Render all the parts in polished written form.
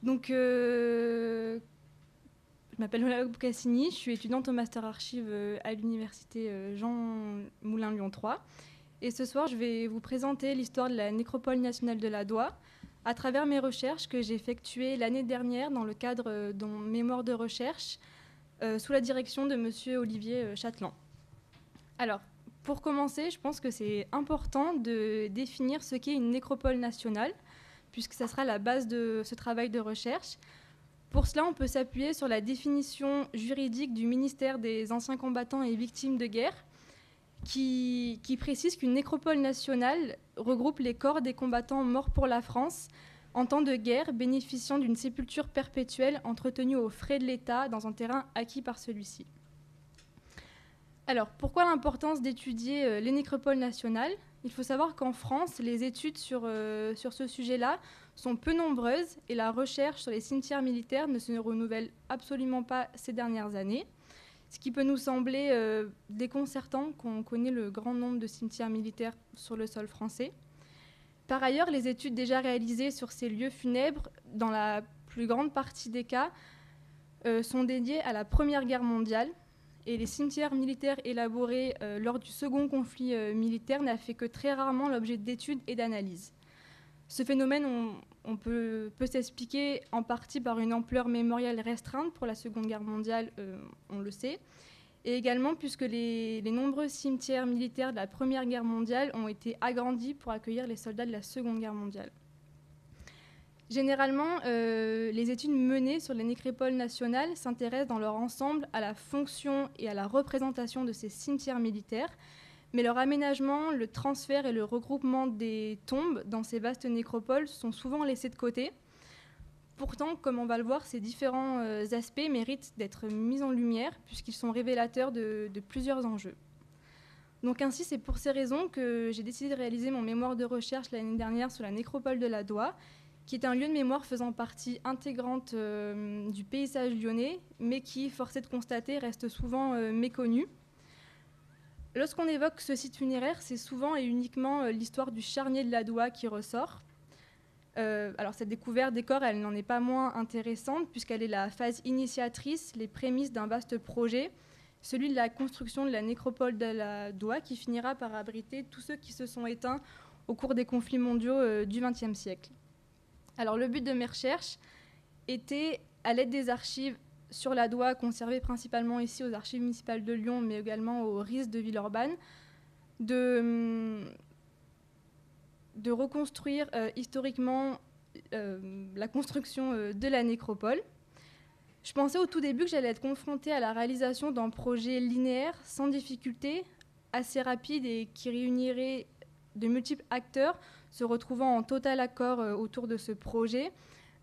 Donc, je m'appelle Lola Boucassini, je suis étudiante au Master Archives à l'université Jean Moulin Lyon 3. Et ce soir, je vais vous présenter l'histoire de la nécropole nationale de la Doua à travers mes recherches que j'ai effectuées l'année dernière dans le cadre de mon mémoire de recherche sous la direction de monsieur Olivier Châtelain. Alors, pour commencer, je pense que c'est important de définir ce qu'est une nécropole nationale, puisque ça sera la base de ce travail de recherche. Pour cela, on peut s'appuyer sur la définition juridique du ministère des Anciens combattants et victimes de guerre, qui précise qu'une nécropole nationale regroupe les corps des combattants morts pour la France en temps de guerre, bénéficiant d'une sépulture perpétuelle entretenue aux frais de l'État dans un terrain acquis par celui-ci. Alors, pourquoi l'importance d'étudier les nécropoles nationales ? Il faut savoir qu'en France, les études sur ce sujet-là sont peu nombreuses et la recherche sur les cimetières militaires ne se renouvelle absolument pas ces dernières années, ce qui peut nous sembler déconcertant quand on connaît le grand nombre de cimetières militaires sur le sol français. Par ailleurs, les études déjà réalisées sur ces lieux funèbres, dans la plus grande partie des cas, sont dédiées à la Première Guerre mondiale, et les cimetières militaires élaborés lors du second conflit militaire n'a fait que très rarement l'objet d'études et d'analyses. Ce phénomène peut s'expliquer en partie par une ampleur mémorielle restreinte pour la Seconde Guerre mondiale, on le sait, et également puisque les nombreux cimetières militaires de la Première Guerre mondiale ont été agrandis pour accueillir les soldats de la Seconde Guerre mondiale. Généralement, les études menées sur les nécropoles nationales s'intéressent dans leur ensemble à la fonction et à la représentation de ces cimetières militaires, mais leur aménagement, le transfert et le regroupement des tombes dans ces vastes nécropoles sont souvent laissés de côté. Pourtant, comme on va le voir, ces différents aspects méritent d'être mis en lumière puisqu'ils sont révélateurs de plusieurs enjeux. Donc ainsi, c'est pour ces raisons que j'ai décidé de réaliser mon mémoire de recherche l'année dernière sur la nécropole de la Doua, qui est un lieu de mémoire faisant partie intégrante du paysage lyonnais, mais qui, force est de constater, reste souvent méconnu. Lorsqu'on évoque ce site funéraire, c'est souvent et uniquement l'histoire du charnier de la Doua qui ressort. Alors cette découverte des corps, elle n'en est pas moins intéressante, puisqu'elle est la phase initiatrice, les prémices d'un vaste projet, celui de la construction de la nécropole de la Doua, qui finira par abriter tous ceux qui se sont éteints au cours des conflits mondiaux du XXe siècle. Alors le but de mes recherches était, à l'aide des archives sur la Doua, conservées principalement ici aux archives municipales de Lyon, mais également au RIS de Villeurbanne, de reconstruire historiquement la construction de la nécropole. Je pensais au tout début que j'allais être confrontée à la réalisation d'un projet linéaire, sans difficulté, assez rapide et qui réunirait de multiples acteurs se retrouvant en total accord autour de ce projet.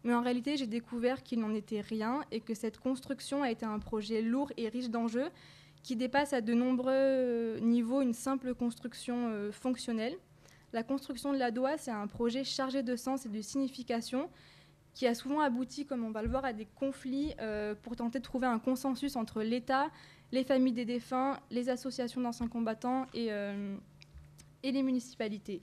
Mais en réalité, j'ai découvert qu'il n'en était rien et que cette construction a été un projet lourd et riche d'enjeux qui dépasse à de nombreux niveaux une simple construction fonctionnelle. La construction de la Doua, c'est un projet chargé de sens et de signification qui a souvent abouti, comme on va le voir, à des conflits pour tenter de trouver un consensus entre l'État, les familles des défunts, les associations d'anciens combattants et les municipalités.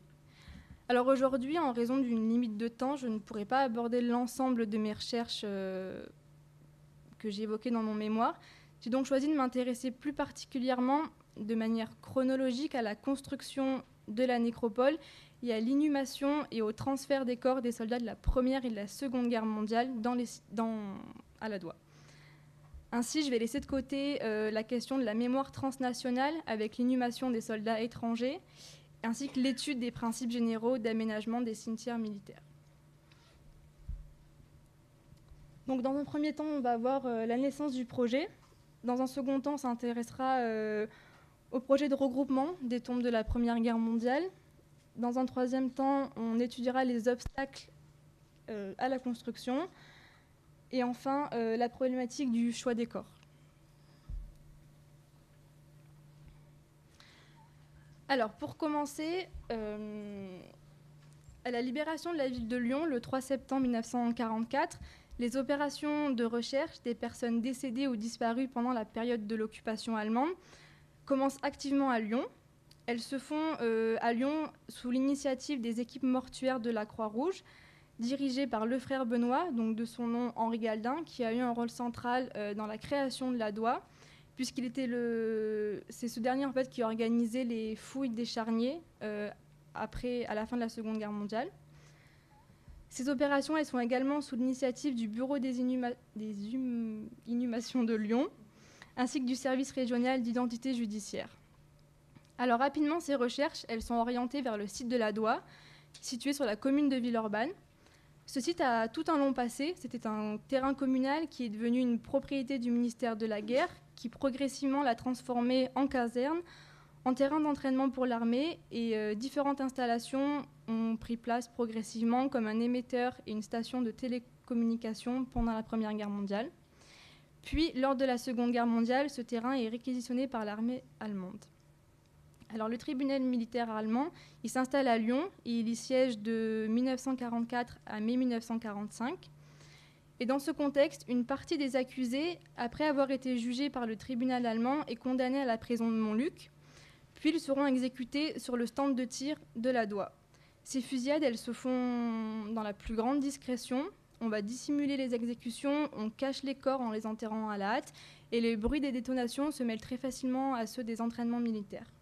Alors aujourd'hui, en raison d'une limite de temps, je ne pourrai pas aborder l'ensemble de mes recherches que j'ai évoquées dans mon mémoire. J'ai donc choisi de m'intéresser plus particulièrement de manière chronologique à la construction de la nécropole et à l'inhumation et au transfert des corps des soldats de la Première et de la Seconde Guerre mondiale à la Doua. Ainsi, je vais laisser de côté la question de la mémoire transnationale avec l'inhumation des soldats étrangers, ainsi que l'étude des principes généraux d'aménagement des cimetières militaires. Donc, dans un premier temps, on va voir la naissance du projet. Dans un second temps, on s'intéressera au projet de regroupement des tombes de la Première Guerre mondiale. Dans un troisième temps, on étudiera les obstacles à la construction. Et enfin, la problématique du choix des corps. Alors, pour commencer, à la libération de la ville de Lyon, le 3 septembre 1944, les opérations de recherche des personnes décédées ou disparues pendant la période de l'occupation allemande commencent activement à Lyon. Elles se font à Lyon sous l'initiative des équipes mortuaires de la Croix-Rouge, dirigé par le frère Benoît, donc de son nom Henri Galdin, qui a eu un rôle central dans la création de la DOA, puisqu'il était c'est ce dernier en fait qui organisait les fouilles des charniers à la fin de la Seconde Guerre mondiale. Ces opérations, elles sont également sous l'initiative du Bureau des Inhumations de Lyon, ainsi que du service régional d'identité judiciaire. Alors rapidement, ces recherches, elles sont orientées vers le site de la DOA, situé sur la commune de Villeurbanne. Ce site a tout un long passé. C'était un terrain communal qui est devenu une propriété du ministère de la Guerre, qui progressivement l'a transformé en caserne, en terrain d'entraînement pour l'armée, et différentes installations ont pris place progressivement, comme un émetteur et une station de télécommunication pendant la Première Guerre mondiale. Puis, lors de la Seconde Guerre mondiale, ce terrain est réquisitionné par l'armée allemande. Alors, le tribunal militaire allemand, il s'installe à Lyon et il y siège de 1944 à mai 1945. Et dans ce contexte, une partie des accusés, après avoir été jugés par le tribunal allemand, est condamnée à la prison de Montluc. Puis ils seront exécutés sur le stand de tir de la DOA. Ces fusillades, elles se font dans la plus grande discrétion. On va dissimuler les exécutions, on cache les corps en les enterrant à la hâte, et les bruits des détonations se mêlent très facilement à ceux des entraînements militaires.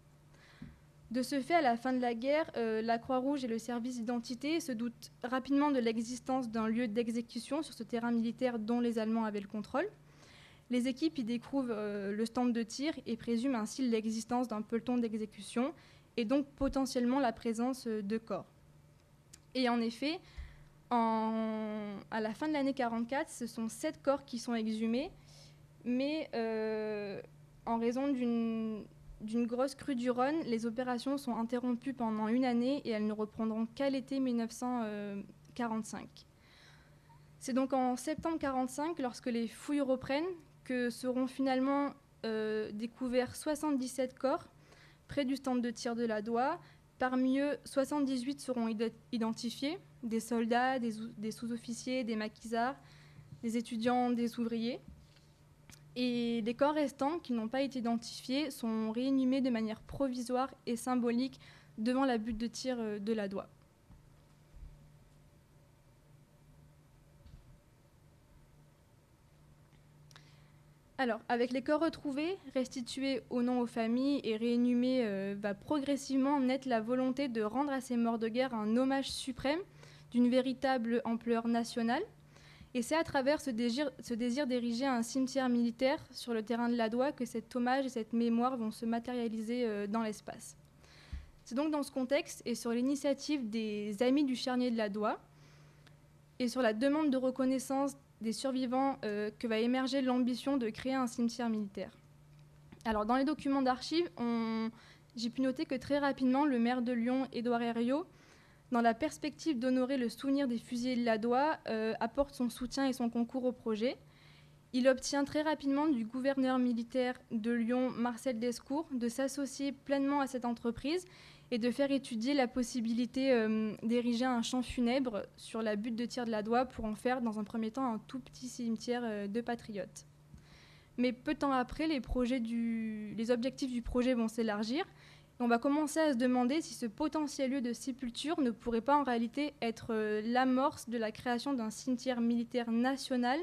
De ce fait, à la fin de la guerre, la Croix-Rouge et le service d'identité se doutent rapidement de l'existence d'un lieu d'exécution sur ce terrain militaire dont les Allemands avaient le contrôle. Les équipes y découvrent le stand de tir et présument ainsi l'existence d'un peloton d'exécution et donc potentiellement la présence de corps. Et en effet, à la fin de l'année 1944, ce sont 7 corps qui sont exhumés, mais en raison d'une grosse crue du Rhône, les opérations sont interrompues pendant une année et elles ne reprendront qu'à l'été 1945. C'est donc en septembre 1945, lorsque les fouilles reprennent, que seront finalement découverts 77 corps près du stand de tir de la DOA. Parmi eux, 78 seront identifiés, des soldats, des sous-officiers, des maquisards, des étudiants, des ouvriers. Et les corps restants, qui n'ont pas été identifiés, sont réinhumés de manière provisoire et symbolique devant la butte de tir de la DOA. Alors, avec les corps retrouvés, restitués au nom aux familles et réinhumés, va progressivement naître la volonté de rendre à ces morts de guerre un hommage suprême d'une véritable ampleur nationale. Et c'est à travers ce désir d'ériger un cimetière militaire sur le terrain de la DOA que cet hommage et cette mémoire vont se matérialiser dans l'espace. C'est donc dans ce contexte et sur l'initiative des Amis du Charnier de la DOA et sur la demande de reconnaissance des survivants que va émerger l'ambition de créer un cimetière militaire. Alors, dans les documents d'archives, j'ai pu noter que très rapidement, le maire de Lyon, Édouard Herriot, dans la perspective d'honorer le souvenir des fusillés de la DOA, apporte son soutien et son concours au projet. Il obtient très rapidement du gouverneur militaire de Lyon, Marcel Descours, de s'associer pleinement à cette entreprise et de faire étudier la possibilité d'ériger un champ funèbre sur la butte de tir de la DOA pour en faire, dans un premier temps, un tout petit cimetière de patriotes. Mais peu de temps après, les objectifs du projet vont s'élargir. On va commencer à se demander si ce potentiel lieu de sépulture ne pourrait pas en réalité être l'amorce de la création d'un cimetière militaire national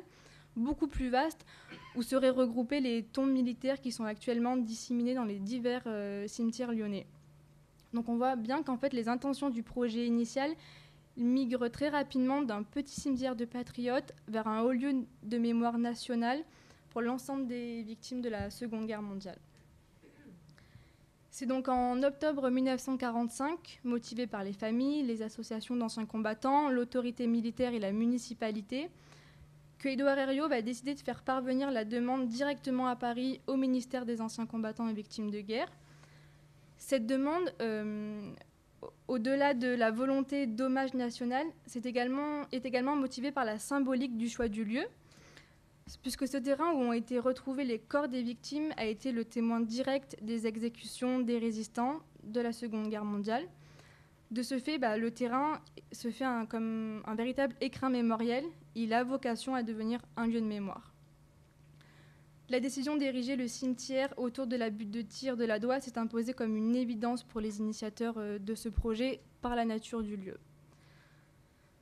beaucoup plus vaste, où seraient regroupés les tombes militaires qui sont actuellement disséminées dans les divers cimetières lyonnais. Donc on voit bien qu'en fait les intentions du projet initial migrent très rapidement d'un petit cimetière de patriotes vers un haut lieu de mémoire nationale pour l'ensemble des victimes de la Seconde Guerre mondiale. C'est donc en octobre 1945, motivé par les familles, les associations d'anciens combattants, l'autorité militaire et la municipalité, que Édouard Herriot va décider de faire parvenir la demande directement à Paris au ministère des Anciens Combattants et Victimes de Guerre. Cette demande, au-delà de la volonté d'hommage national, est également motivée par la symbolique du choix du lieu, puisque ce terrain où ont été retrouvés les corps des victimes a été le témoin direct des exécutions des résistants de la Seconde Guerre mondiale. De ce fait, le terrain se fait comme un véritable écrin mémoriel. Il a vocation à devenir un lieu de mémoire. La décision d'ériger le cimetière autour de la butte de tir de la DOA s'est imposée comme une évidence pour les initiateurs de ce projet par la nature du lieu.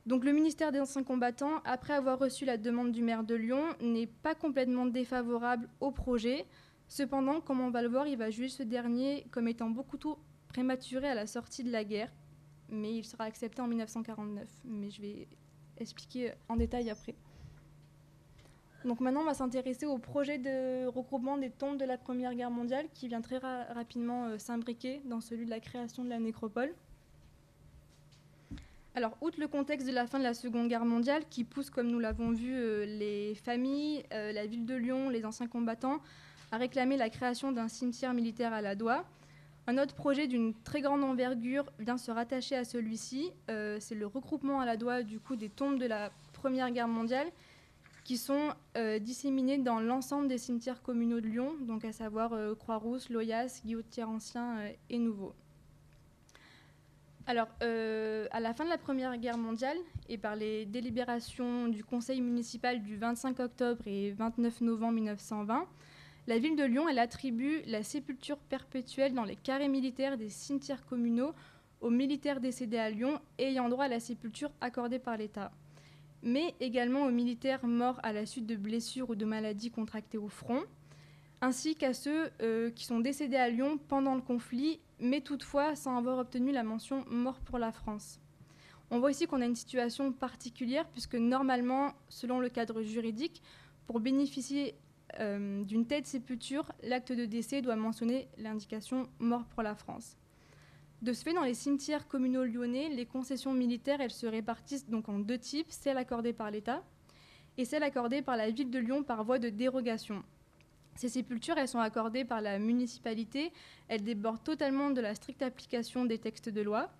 Donc le ministère des Anciens Combattants, après avoir reçu la demande du maire de Lyon, n'est pas complètement défavorable au projet. Cependant, comme on va le voir, il va juger ce dernier comme étant beaucoup trop prématuré à la sortie de la guerre, mais il sera accepté en 1949. Mais je vais expliquer en détail après. Donc maintenant, on va s'intéresser au projet de regroupement des tombes de la Première Guerre mondiale qui vient très rapidement s'imbriquer dans celui de la création de la nécropole. Alors, outre le contexte de la fin de la Seconde Guerre mondiale qui pousse, comme nous l'avons vu, les familles, la ville de Lyon, les anciens combattants, à réclamer la création d'un cimetière militaire à la Doua, un autre projet d'une très grande envergure vient se rattacher à celui-ci. C'est le regroupement à la Doua du coup des tombes de la Première Guerre mondiale qui sont disséminées dans l'ensemble des cimetières communaux de Lyon, donc à savoir Croix-Rousse, Loyasse, Guillotière ancien et Nouveau. Alors, à la fin de la Première Guerre mondiale, et par les délibérations du Conseil municipal du 25 octobre et 29 novembre 1920, la ville de Lyon, elle attribue la sépulture perpétuelle dans les carrés militaires des cimetières communaux aux militaires décédés à Lyon et ayant droit à la sépulture accordée par l'État, mais également aux militaires morts à la suite de blessures ou de maladies contractées au front, ainsi qu'à ceux qui sont décédés à Lyon pendant le conflit, mais toutefois sans avoir obtenu la mention « mort pour la France ». On voit ici qu'on a une situation particulière, puisque normalement, selon le cadre juridique, pour bénéficier d'une telle sépulture, l'acte de décès doit mentionner l'indication « mort pour la France ». De ce fait, dans les cimetières communaux lyonnais, les concessions militaires, elles se répartissent donc en deux types, celles accordées par l'État et celles accordées par la ville de Lyon par voie de dérogation. Ces sépultures, elles sont accordées par la municipalité, elles débordent totalement de la stricte application des textes de loi.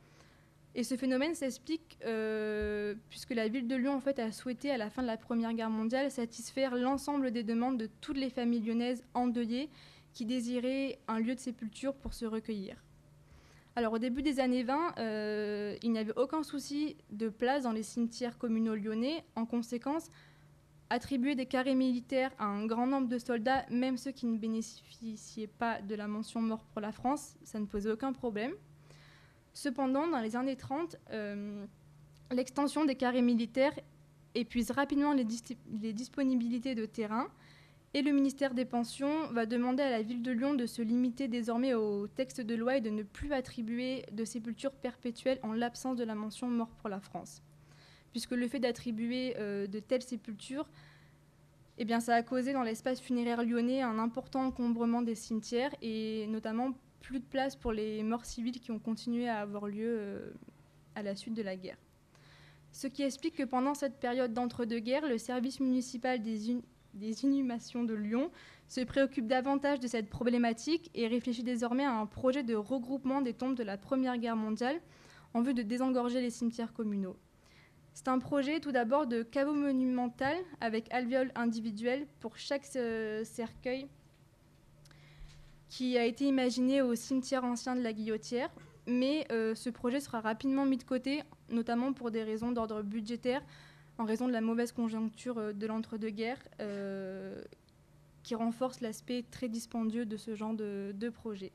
Et ce phénomène s'explique puisque la ville de Lyon en fait, a souhaité, à la fin de la Première Guerre mondiale, satisfaire l'ensemble des demandes de toutes les familles lyonnaises endeuillées qui désiraient un lieu de sépulture pour se recueillir. Alors au début des années 20, il n'y avait aucun souci de place dans les cimetières communaux lyonnais. En conséquence, attribuer des carrés militaires à un grand nombre de soldats, même ceux qui ne bénéficiaient pas de la mention mort pour la France, ça ne posait aucun problème. Cependant, dans les années 30, l'extension des carrés militaires épuise rapidement les disponibilités de terrain et le ministère des Pensions va demander à la ville de Lyon de se limiter désormais au texte de loi et de ne plus attribuer de sépulture perpétuelle en l'absence de la mention mort pour la France. Puisque le fait d'attribuer de telles sépultures, eh bien, ça a causé dans l'espace funéraire lyonnais un important encombrement des cimetières et notamment plus de place pour les morts civiles qui ont continué à avoir lieu à la suite de la guerre. Ce qui explique que pendant cette période d'entre-deux-guerres, le service municipal des inhumations de Lyon se préoccupe davantage de cette problématique et réfléchit désormais à un projet de regroupement des tombes de la Première Guerre mondiale en vue de désengorger les cimetières communaux. C'est un projet tout d'abord de caveau monumental avec alvéole individuel pour chaque cercueil qui a été imaginé au cimetière ancien de la Guillotière, mais ce projet sera rapidement mis de côté, notamment pour des raisons d'ordre budgétaire, en raison de la mauvaise conjoncture de l'entre-deux-guerres, qui renforce l'aspect très dispendieux de ce genre de projet.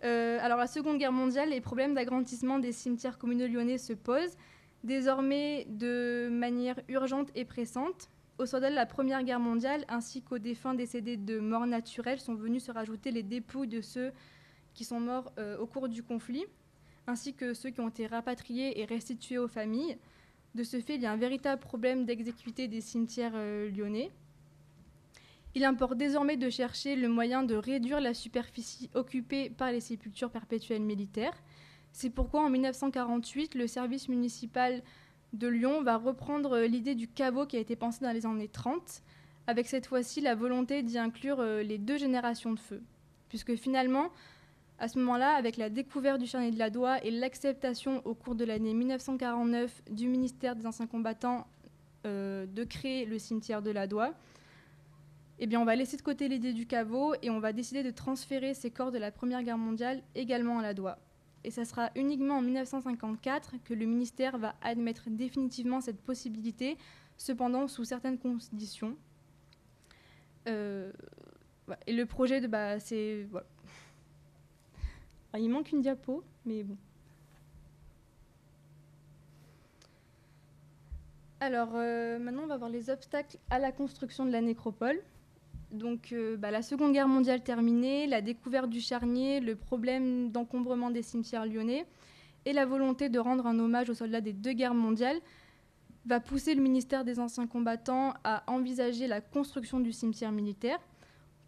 Alors, la Seconde Guerre mondiale, les problèmes d'agrandissement des cimetières communaux lyonnais se posent, désormais de manière urgente et pressante. Aux soldats de la Première Guerre mondiale, ainsi qu'aux défunts décédés de mort naturelle, sont venus se rajouter les dépouilles de ceux qui sont morts au cours du conflit, ainsi que ceux qui ont été rapatriés et restitués aux familles. De ce fait, il y a un véritable problème d'exécuté des cimetières lyonnais. Il importe désormais de chercher le moyen de réduire la superficie occupée par les sépultures perpétuelles militaires. C'est pourquoi, en 1948, le service municipal de Lyon va reprendre l'idée du caveau qui a été pensé dans les années 30, avec cette fois-ci la volonté d'y inclure les deux générations de feu. Puisque finalement, à ce moment-là, avec la découverte du charnier de la Doua et l'acceptation au cours de l'année 1949 du ministère des Anciens Combattants de créer le cimetière de la Doua, eh bien, on va laisser de côté l'idée du caveau et on va décider de transférer ces corps de la Première Guerre mondiale également à la Doua. Et ça sera uniquement en 1954 que le ministère va admettre définitivement cette possibilité, cependant sous certaines conditions. Et le projet c'est... Voilà. Alors, il manque une diapo, mais bon. Alors, maintenant, on va voir les obstacles à la construction de la nécropole. Donc, la Seconde Guerre mondiale terminée, la découverte du charnier, le problème d'encombrement des cimetières lyonnais et la volonté de rendre un hommage aux soldats des 2 guerres mondiales va pousser le ministère des Anciens Combattants à envisager la construction du cimetière militaire,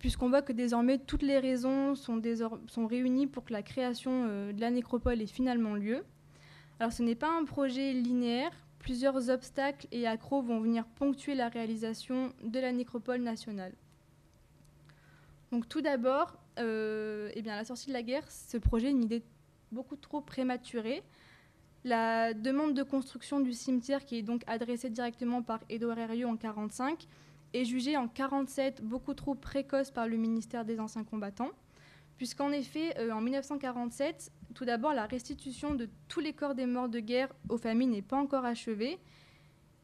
puisqu'on voit que désormais toutes les raisons sont réunies pour que la création de la nécropole ait finalement lieu. Alors, ce n'est pas un projet linéaire. Plusieurs obstacles et accros vont venir ponctuer la réalisation de la nécropole nationale. Donc tout d'abord, à la sortie de la guerre, ce projet est une idée beaucoup trop prématurée. La demande de construction du cimetière, qui est donc adressée directement par Édouard Herriot en 1945, est jugée en 1947 beaucoup trop précoce par le ministère des Anciens Combattants, puisqu'en effet, en 1947, tout d'abord, la restitution de tous les corps des morts de guerre aux familles n'est pas encore achevée.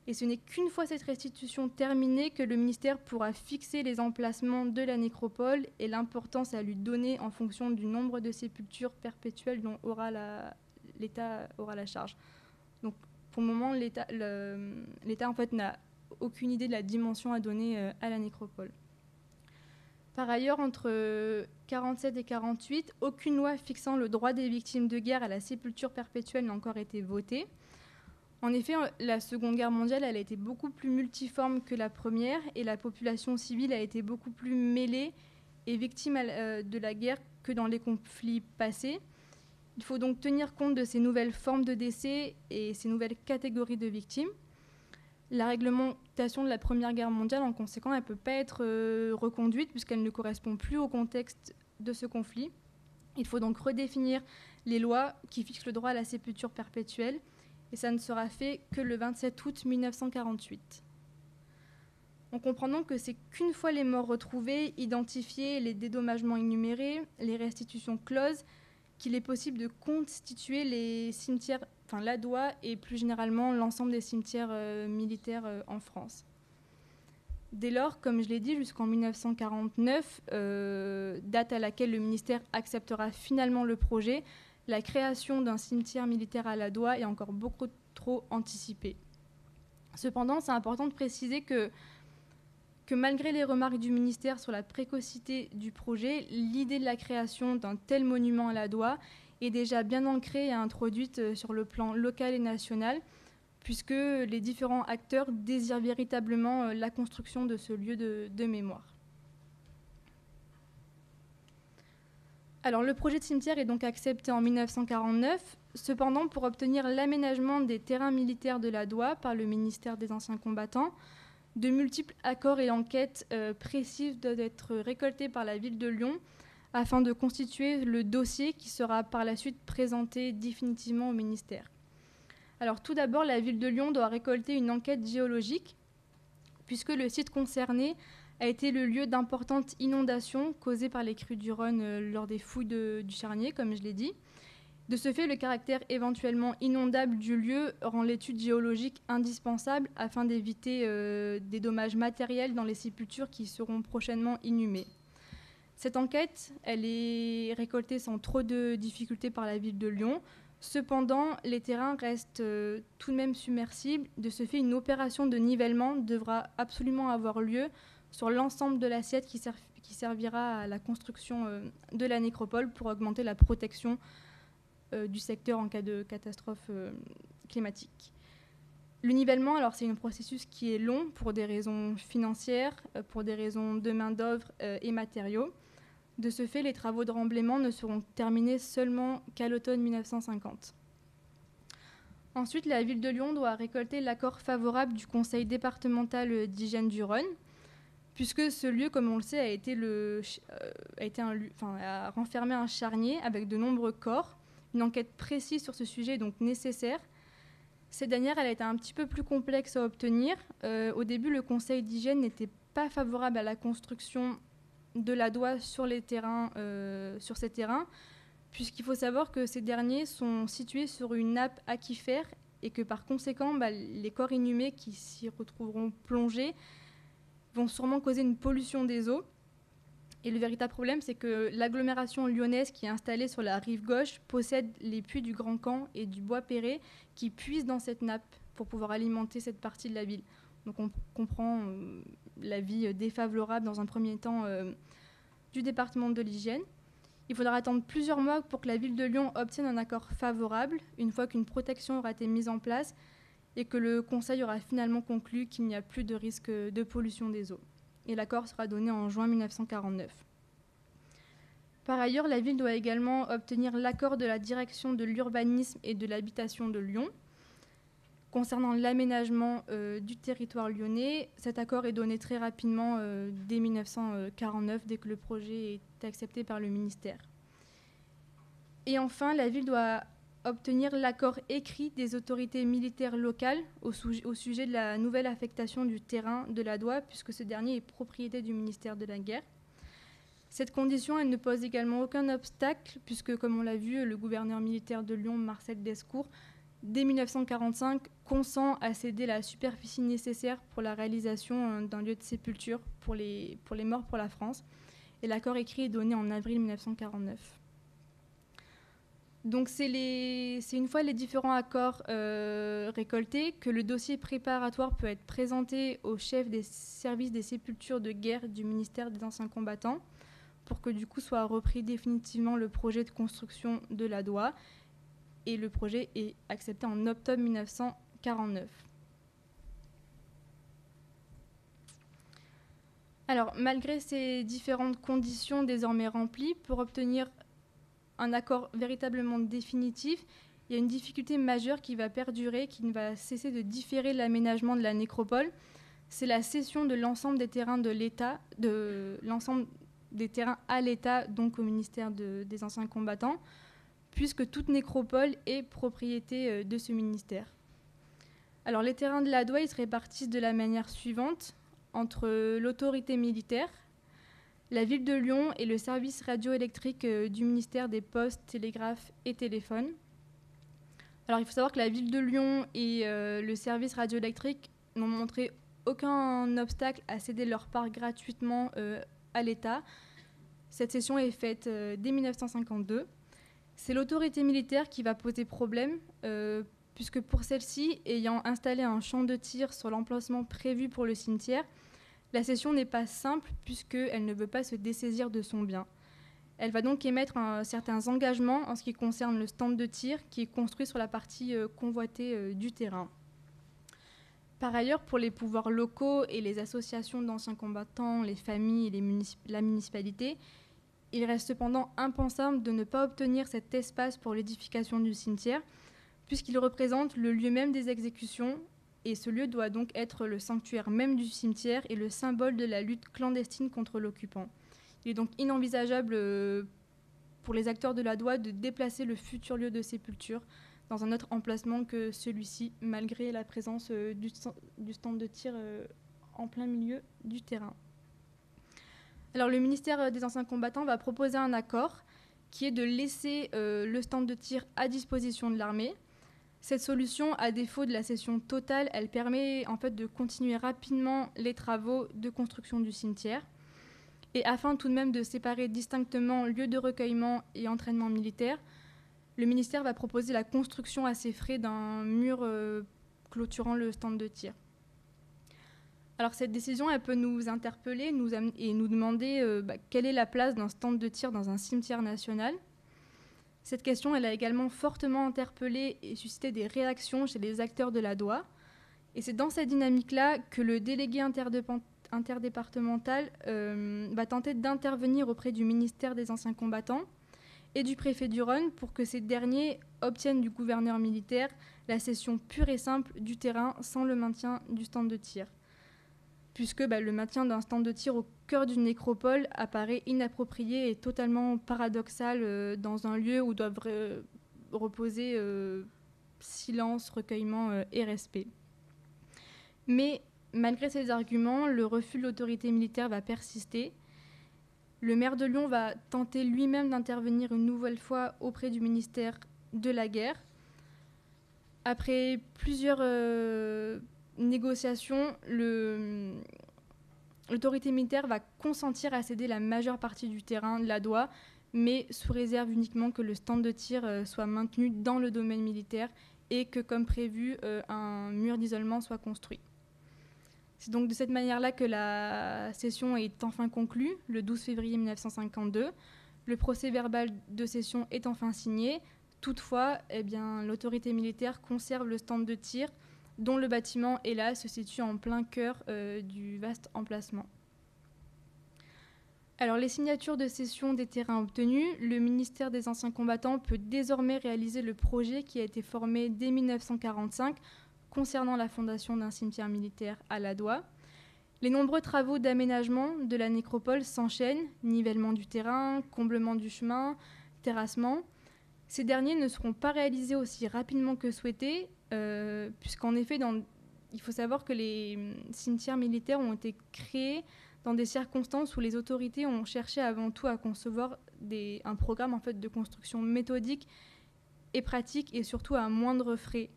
Et ce n'est qu'une fois cette restitution terminée que le ministère pourra fixer les emplacements de la nécropole et l'importance à lui donner en fonction du nombre de sépultures perpétuelles dont l'État aura la charge. Donc, pour le moment, l'État en fait, n'a aucune idée de la dimension à donner à la nécropole. Par ailleurs, entre 1947 et 1948, aucune loi fixant le droit des victimes de guerre à la sépulture perpétuelle n'a encore été votée. En effet, la Seconde Guerre mondiale elle a été beaucoup plus multiforme que la première et la population civile a été beaucoup plus mêlée et victime de la guerre que dans les conflits passés. Il faut donc tenir compte de ces nouvelles formes de décès et ces nouvelles catégories de victimes. La réglementation de la Première Guerre mondiale, en conséquence, elle ne peut pas être reconduite puisqu'elle ne correspond plus au contexte de ce conflit. Il faut donc redéfinir les lois qui fixent le droit à la sépulture perpétuelle et ça ne sera fait que le 27 août 1948. On comprend donc que c'est qu'une fois les morts retrouvés, identifiés, les dédommagements énumérés, les restitutions closes, qu'il est possible de constituer les cimetières, l'ADOA et plus généralement l'ensemble des cimetières militaires en France. Dès lors, comme je l'ai dit, jusqu'en 1949, date à laquelle le ministère acceptera finalement le projet, la création d'un cimetière militaire à l'ADOA est encore beaucoup trop anticipée. Cependant, c'est important de préciser que malgré les remarques du ministère sur la précocité du projet, l'idée de la création d'un tel monument à l'ADOA est déjà bien ancrée et introduite sur le plan local et national, puisque les différents acteurs désirent véritablement la construction de ce lieu de mémoire. Alors, le projet de cimetière est donc accepté en 1949. Cependant, pour obtenir l'aménagement des terrains militaires de l'ADOA par le ministère des Anciens Combattants, de multiples accords et enquêtes précises doivent être récoltés par la ville de Lyon afin de constituer le dossier qui sera par la suite présenté définitivement au ministère. Alors tout d'abord, la ville de Lyon doit récolter une enquête géologique puisque le site concerné a été le lieu d'importantes inondations causées par les crues du Rhône lors des fouilles du Charnier, comme je l'ai dit. De ce fait, le caractère éventuellement inondable du lieu rend l'étude géologique indispensable afin d'éviter des dommages matériels dans les sépultures qui seront prochainement inhumées. Cette enquête, elle est récoltée sans trop de difficultés par la ville de Lyon. Cependant, les terrains restent tout de même submersibles. De ce fait, une opération de nivellement devra absolument avoir lieu sur l'ensemble de l'assiette qui servira à la construction de la nécropole pour augmenter la protection du secteur en cas de catastrophe climatique. Le nivellement, alors c'est un processus qui est long pour des raisons financières, pour des raisons de main-d'œuvre et matériaux. De ce fait, les travaux de remblaiement ne seront terminés seulement qu'à l'automne 1950. Ensuite, la ville de Lyon doit récolter l'accord favorable du conseil départemental d'hygiène du Rhône, puisque ce lieu, comme on le sait, a renfermé un charnier avec de nombreux corps. Une enquête précise sur ce sujet est donc nécessaire. Cette dernière, elle a été un petit peu plus complexe à obtenir. Au début, le conseil d'hygiène n'était pas favorable à la construction de l'ADOA sur ces terrains, puisqu'il faut savoir que ces derniers sont situés sur une nappe aquifère et que par conséquent, les corps inhumés qui s'y retrouveront plongés vont sûrement causer une pollution des eaux. Et le véritable problème, c'est que l'agglomération lyonnaise qui est installée sur la rive gauche possède les puits du Grand Camp et du Bois-Perret qui puisent dans cette nappe pour pouvoir alimenter cette partie de la ville. Donc on comprend l'avis défavorable dans un premier temps du département de l'hygiène. Il faudra attendre plusieurs mois pour que la ville de Lyon obtienne un accord favorable, une fois qu'une protection aura été mise en place et que le Conseil aura finalement conclu qu'il n'y a plus de risque de pollution des eaux. Et l'accord sera donné en juin 1949. Par ailleurs, la ville doit également obtenir l'accord de la direction de l'urbanisme et de l'habitation de Lyon. Concernant l'aménagement du territoire lyonnais, cet accord est donné très rapidement dès 1949, dès que le projet est accepté par le ministère. Et enfin, la ville doit obtenir l'accord écrit des autorités militaires locales au sujet de la nouvelle affectation du terrain de la Doua, puisque ce dernier est propriété du ministère de la Guerre. Cette condition, elle ne pose également aucun obstacle, puisque, comme on l'a vu, le gouverneur militaire de Lyon, Marcel Descours, dès 1945, consent à céder la superficie nécessaire pour la réalisation d'un lieu de sépulture pour les morts pour la France. Et l'accord écrit est donné en avril 1949. Donc c'est une fois les différents accords récoltés que le dossier préparatoire peut être présenté au chef des services des sépultures de guerre du ministère des Anciens Combattants pour que du coup soit repris définitivement le projet de construction de la Doua. Et le projet est accepté en octobre 1949. Alors, malgré ces différentes conditions désormais remplies, pour obtenir un accord véritablement définitif, il y a une difficulté majeure qui va perdurer, qui ne va cesser de différer l'aménagement de la nécropole. C'est la cession de l'ensemble des terrains de l'État, de l'ensemble des terrains à l'État, donc au ministère des Anciens Combattants, puisque toute nécropole est propriété de ce ministère. Alors les terrains de la Doua, ils se répartissent de la manière suivante entre l'autorité militaire, la ville de Lyon et le service radioélectrique du ministère des Postes, Télégraphes et Téléphones. Alors il faut savoir que la ville de Lyon et le service radioélectrique n'ont montré aucun obstacle à céder leur part gratuitement à l'État. Cette cession est faite dès 1952. C'est l'autorité militaire qui va poser problème, puisque pour celle-ci, ayant installé un champ de tir sur l'emplacement prévu pour le cimetière, la cession n'est pas simple puisqu'elle ne veut pas se dessaisir de son bien. Elle va donc émettre certains engagements en ce qui concerne le stand de tir qui est construit sur la partie convoitée du terrain. Par ailleurs, pour les pouvoirs locaux et les associations d'anciens combattants, les familles et la municipalité, il reste cependant impensable de ne pas obtenir cet espace pour l'édification du cimetière, puisqu'il représente le lieu même des exécutions, et ce lieu doit donc être le sanctuaire même du cimetière et le symbole de la lutte clandestine contre l'occupant. Il est donc inenvisageable pour les acteurs de la Doua de déplacer le futur lieu de sépulture dans un autre emplacement que celui-ci, malgré la présence du stand de tir en plein milieu du terrain. Alors le ministère des Anciens Combattants va proposer un accord qui est de laisser le stand de tir à disposition de l'armée. Cette solution, à défaut de la cession totale, elle permet en fait de continuer rapidement les travaux de construction du cimetière. Et afin tout de même de séparer distinctement lieu de recueillement et entraînement militaire, le ministère va proposer la construction à ses frais d'un mur clôturant le stand de tir. Alors cette décision, elle peut nous interpeller et nous demander quelle est la place d'un stand de tir dans un cimetière national. Cette question, elle a également fortement interpellé et suscité des réactions chez les acteurs de la Doua. Et c'est dans cette dynamique-là que le délégué interdépartemental va tenter d'intervenir auprès du ministère des Anciens Combattants et du préfet du Rhône pour que ces derniers obtiennent du gouverneur militaire la cession pure et simple du terrain sans le maintien du stand de tir. Puisque le maintien d'un stand de tir au cœur d'une nécropole apparaît inapproprié et totalement paradoxal dans un lieu où doivent reposer silence, recueillement et respect. Mais malgré ces arguments, le refus de l'autorité militaire va persister. Le maire de Lyon va tenter lui-même d'intervenir une nouvelle fois auprès du ministère de la Guerre. Après plusieurs négociations, le l'autorité militaire va consentir à céder la majeure partie du terrain de la Doua, mais sous réserve uniquement que le stand de tir soit maintenu dans le domaine militaire et que, comme prévu, un mur d'isolement soit construit. C'est donc de cette manière-là que la session est enfin conclue, le 12 février 1952. Le procès-verbal de session est enfin signé. Toutefois, l'autorité militaire conserve le stand de tir, dont le bâtiment, hélas, se situe en plein cœur du vaste emplacement. Alors, les signatures de cession des terrains obtenus, le ministère des Anciens Combattants peut désormais réaliser le projet qui a été formé dès 1945 concernant la fondation d'un cimetière militaire à la Doua. Les nombreux travaux d'aménagement de la nécropole s'enchaînent, nivellement du terrain, comblement du chemin, terrassement. Ces derniers ne seront pas réalisés aussi rapidement que souhaité, puisqu'en effet, il faut savoir que les cimetières militaires ont été créés dans des circonstances où les autorités ont cherché avant tout à concevoir un programme en fait, de construction méthodique et pratique et surtout à moindre frais.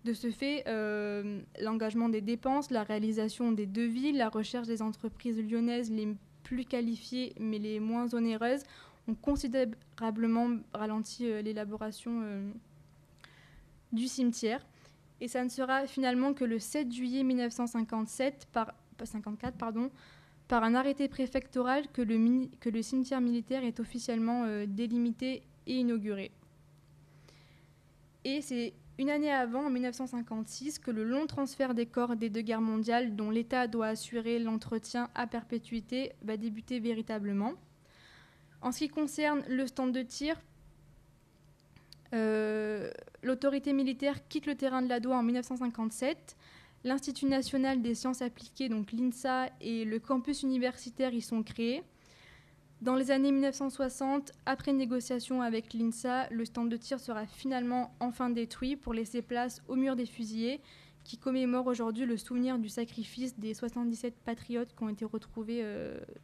De ce fait, l'engagement des dépenses, la réalisation des devis, la recherche des entreprises lyonnaises les plus qualifiées mais les moins onéreuses ont considérablement ralenti l'élaboration du cimetière. Et ça ne sera finalement que le 7 juillet 1954, par un arrêté préfectoral que le cimetière militaire est officiellement délimité et inauguré. Et c'est une année avant, en 1956, que le long transfert des corps des deux guerres mondiales, dont l'État doit assurer l'entretien à perpétuité, va débuter véritablement. En ce qui concerne le stand de tir, l'autorité militaire quitte le terrain de la Doua en 1957. L'Institut national des sciences appliquées, donc l'INSA, et le campus universitaire y sont créés. Dans les années 1960, après négociation avec l'INSA, le stand de tir sera finalement enfin détruit pour laisser place au mur des fusillés, qui commémore aujourd'hui le souvenir du sacrifice des 77 patriotes qui ont été retrouvés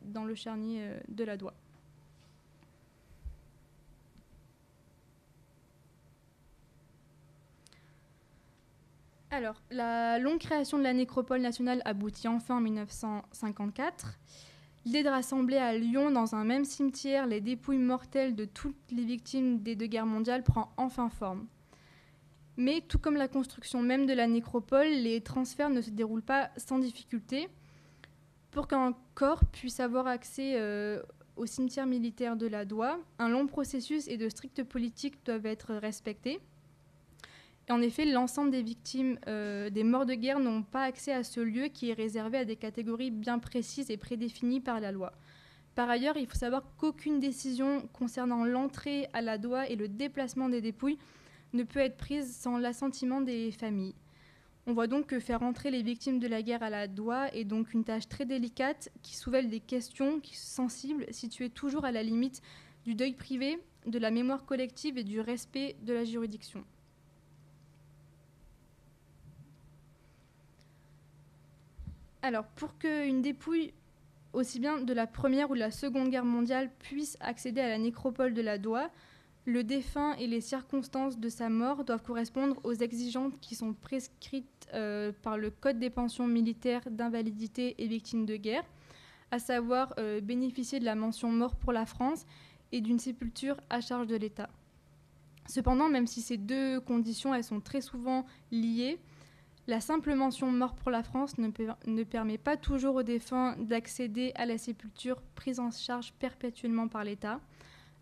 dans le charnier de la Doua. Alors, la longue création de la nécropole nationale aboutit enfin en 1954. L'idée de rassembler à Lyon, dans un même cimetière, les dépouilles mortelles de toutes les victimes des deux guerres mondiales prend enfin forme. Mais tout comme la construction même de la nécropole, les transferts ne se déroulent pas sans difficulté. Pour qu'un corps puisse avoir accès au cimetière militaire de la Doua, un long processus et de strictes politiques doivent être respectés. Et en effet, l'ensemble des victimes des morts de guerre n'ont pas accès à ce lieu qui est réservé à des catégories bien précises et prédéfinies par la loi. Par ailleurs, il faut savoir qu'aucune décision concernant l'entrée à la Doua et le déplacement des dépouilles ne peut être prise sans l'assentiment des familles. On voit donc que faire entrer les victimes de la guerre à la Doua est donc une tâche très délicate qui soulève des questions sensibles situées toujours à la limite du deuil privé, de la mémoire collective et du respect de la juridiction. Alors, pour qu'une dépouille, aussi bien de la Première ou de la Seconde Guerre mondiale, puisse accéder à la nécropole de la Doua, le défunt et les circonstances de sa mort doivent correspondre aux exigences qui sont prescrites par le Code des pensions militaires d'invalidité et victimes de guerre, à savoir bénéficier de la mention mort pour la France et d'une sépulture à charge de l'État. Cependant, même si ces deux conditions elles sont très souvent liées, la simple mention mort pour la France ne permet pas toujours aux défunts d'accéder à la sépulture prise en charge perpétuellement par l'État.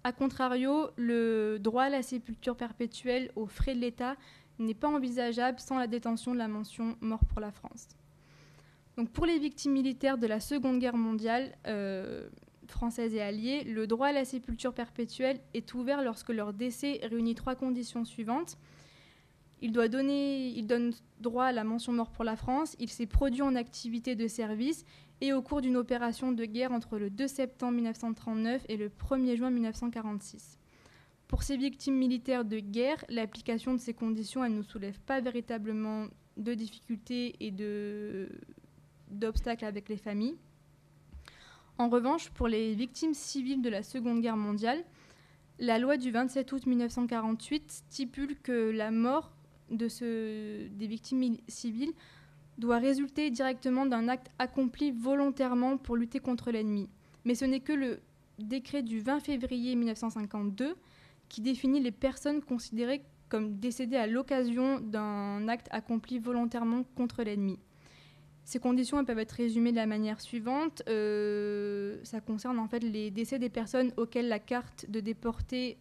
A contrario, le droit à la sépulture perpétuelle aux frais de l'État n'est pas envisageable sans la détention de la mention mort pour la France. Donc pour les victimes militaires de la Seconde Guerre mondiale française et alliée, le droit à la sépulture perpétuelle est ouvert lorsque leur décès réunit trois conditions suivantes. Il donne droit à la mention mort pour la France, il s'est produit en activité de service et au cours d'une opération de guerre entre le 2 septembre 1939 et le 1er juin 1946. Pour ces victimes militaires de guerre, l'application de ces conditions elle ne soulève pas véritablement de difficultés et d'obstacles avec les familles. En revanche, pour les victimes civiles de la Seconde Guerre mondiale, la loi du 27 août 1948 stipule que la mort des victimes civiles doit résulter directement d'un acte accompli volontairement pour lutter contre l'ennemi. Mais ce n'est que le décret du 20 février 1952 qui définit les personnes considérées comme décédées à l'occasion d'un acte accompli volontairement contre l'ennemi. Ces conditions peuvent être résumées de la manière suivante. Ça concerne en fait les décès des personnes auxquelles la carte de déporté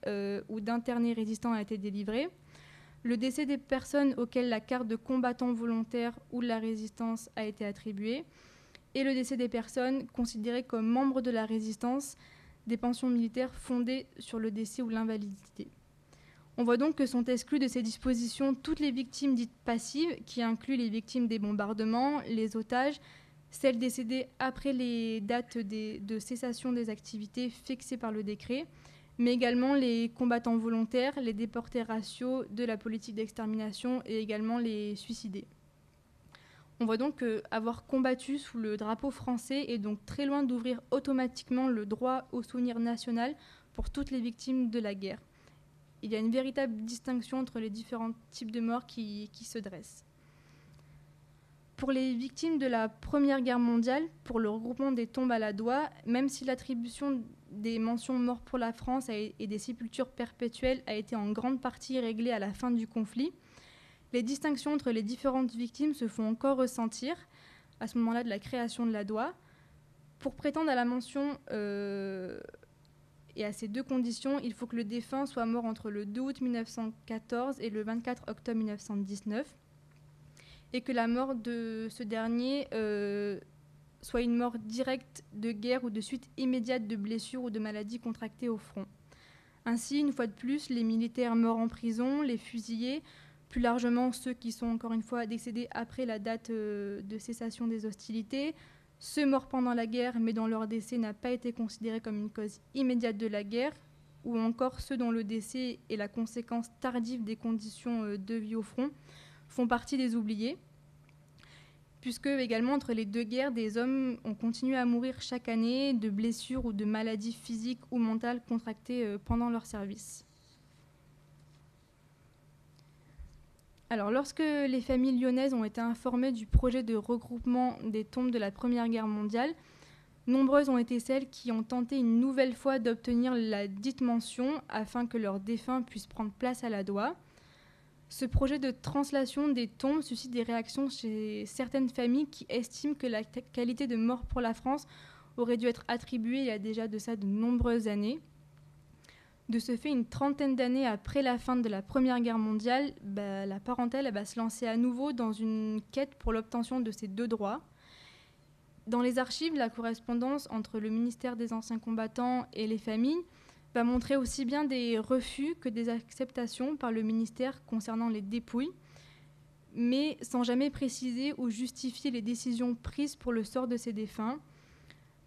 ou d'interné résistant a été délivrée, le décès des personnes auxquelles la carte de combattant volontaire ou de la résistance a été attribuée, et le décès des personnes considérées comme membres de la résistance, des pensions militaires fondées sur le décès ou l'invalidité. On voit donc que sont exclues de ces dispositions toutes les victimes dites passives, qui incluent les victimes des bombardements, les otages, celles décédées après les dates de cessation des activités fixées par le décret, mais également les combattants volontaires, les déportés raciaux de la politique d'extermination et également les suicidés. On voit donc qu'avoir combattu sous le drapeau français est donc très loin d'ouvrir automatiquement le droit au souvenir national pour toutes les victimes de la guerre. Il y a une véritable distinction entre les différents types de morts qui se dressent. Pour les victimes de la Première Guerre mondiale, pour le regroupement des tombes à la Doua, même si l'attribution des mentions morts pour la France et des sépultures perpétuelles a été en grande partie réglée à la fin du conflit, les distinctions entre les différentes victimes se font encore ressentir à ce moment-là de la création de la Doua. Pour prétendre à la mention et à ces deux conditions, il faut que le défunt soit mort entre le 2 août 1914 et le 24 octobre 1919, et que la mort de ce dernier soit une mort directe de guerre ou de suite immédiate de blessures ou de maladies contractées au front. Ainsi, une fois de plus, les militaires morts en prison, les fusillés, plus largement ceux qui sont encore une fois décédés après la date de cessation des hostilités, ceux morts pendant la guerre mais dont leur décès n'a pas été considéré comme une cause immédiate de la guerre, ou encore ceux dont le décès est la conséquence tardive des conditions de vie au front, font partie des oubliés, puisque également entre les deux guerres, des hommes ont continué à mourir chaque année de blessures ou de maladies physiques ou mentales contractées pendant leur service. Alors, lorsque les familles lyonnaises ont été informées du projet de regroupement des tombes de la Première Guerre mondiale, nombreuses ont été celles qui ont tenté une nouvelle fois d'obtenir la dite mention afin que leurs défunts puissent prendre place à la Doua. Ce projet de translation des tombes suscite des réactions chez certaines familles qui estiment que la qualité de mort pour la France aurait dû être attribuée il y a déjà de ça de nombreuses années. De ce fait, une trentaine d'années après la fin de la Première Guerre mondiale, la parentèle va se lancer à nouveau dans une quête pour l'obtention de ces deux droits. Dans les archives, la correspondance entre le ministère des Anciens Combattants et les familles va montrer aussi bien des refus que des acceptations par le ministère concernant les dépouilles, mais sans jamais préciser ou justifier les décisions prises pour le sort de ces défunts.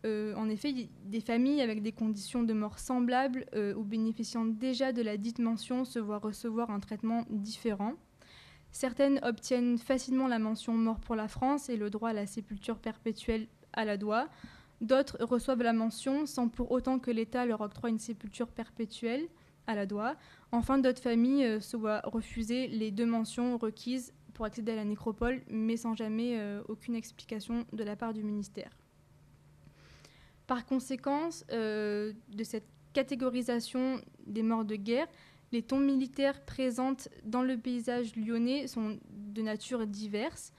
En effet, des familles avec des conditions de mort semblables ou bénéficiant déjà de la dite mention se voient recevoir un traitement différent. Certaines obtiennent facilement la mention mort pour la France et le droit à la sépulture perpétuelle à la Doua. D'autres reçoivent la mention sans pour autant que l'État leur octroie une sépulture perpétuelle à la Doua. Enfin, d'autres familles se voient refuser les deux mentions requises pour accéder à la nécropole, mais sans jamais aucune explication de la part du ministère. Par conséquent, de cette catégorisation des morts de guerre, les tombes militaires présentes dans le paysage lyonnais sont de nature diverse.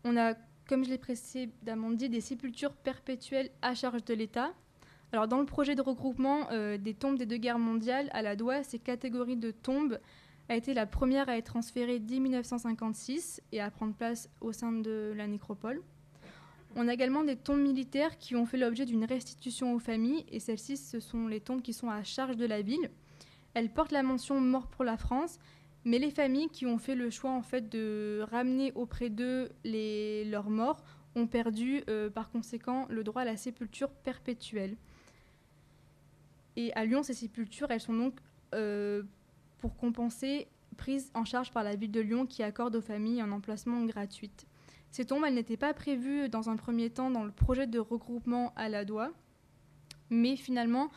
On a, comme je l'ai précédemment dit, des sépultures perpétuelles à charge de l'État. Alors, dans le projet de regroupement des tombes des deux guerres mondiales à la Doua, ces catégories de tombes a été la première à être transférée dès 1956 et à prendre place au sein de la nécropole. On a également des tombes militaires qui ont fait l'objet d'une restitution aux familles, et celles-ci, ce sont les tombes qui sont à charge de la ville. Elles portent la mention « mort pour la France », mais les familles qui ont fait le choix en fait, de ramener auprès d'eux leurs morts ont perdu par conséquent le droit à la sépulture perpétuelle. Et à Lyon, ces sépultures, elles sont donc, pour compenser, prises en charge par la ville de Lyon qui accorde aux familles un emplacement gratuit. Ces tombes, elles n'étaient pas prévues dans un premier temps dans le projet de regroupement à la Doua, mais finalement,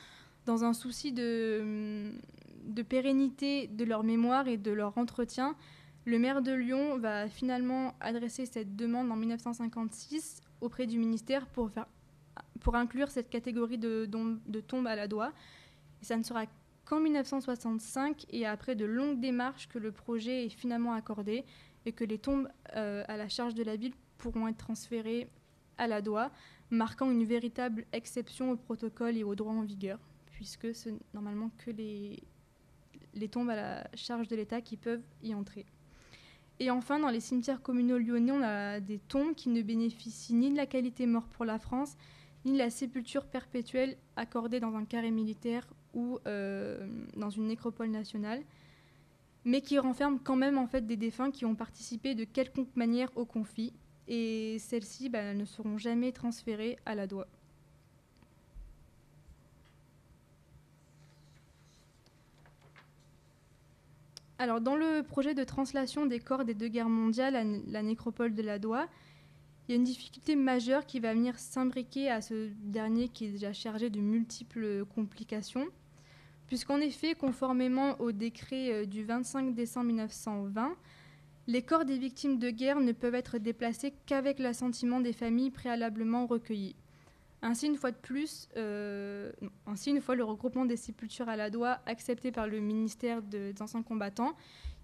dans un souci de pérennité de leur mémoire et de leur entretien, Le maire de Lyon va finalement adresser cette demande en 1956 auprès du ministère pour inclure cette catégorie de tombes à la doigt. Et ça ne sera qu'en 1965 et après de longues démarches que le projet est finalement accordé et que les tombes à la charge de la ville pourront être transférées à la doigt, marquant une véritable exception au protocole et au droit en vigueur, puisque c'est normalement que les tombes à la charge de l'État qui peuvent y entrer. Et enfin, dans les cimetières communaux lyonnais, on a des tombes qui ne bénéficient ni de la qualité mort pour la France, ni de la sépulture perpétuelle accordée dans un carré militaire ou dans une nécropole nationale, mais qui renferment quand même en fait des défunts qui ont participé de quelconque manière au conflit. Et celles-ci ne seront jamais transférées à la doigt. Alors, dans le projet de translation des corps des 2 guerres mondiales à la nécropole de la Doua, il y a une difficulté majeure qui va venir s'imbriquer à ce dernier qui est déjà chargé de multiples complications, puisqu'en effet, conformément au décret du 25 décembre 1920, les corps des victimes de guerre ne peuvent être déplacés qu'avec l'assentiment des familles préalablement recueillies. Ainsi, une fois le regroupement des sépultures à la Doua accepté par le ministère des Anciens Combattants,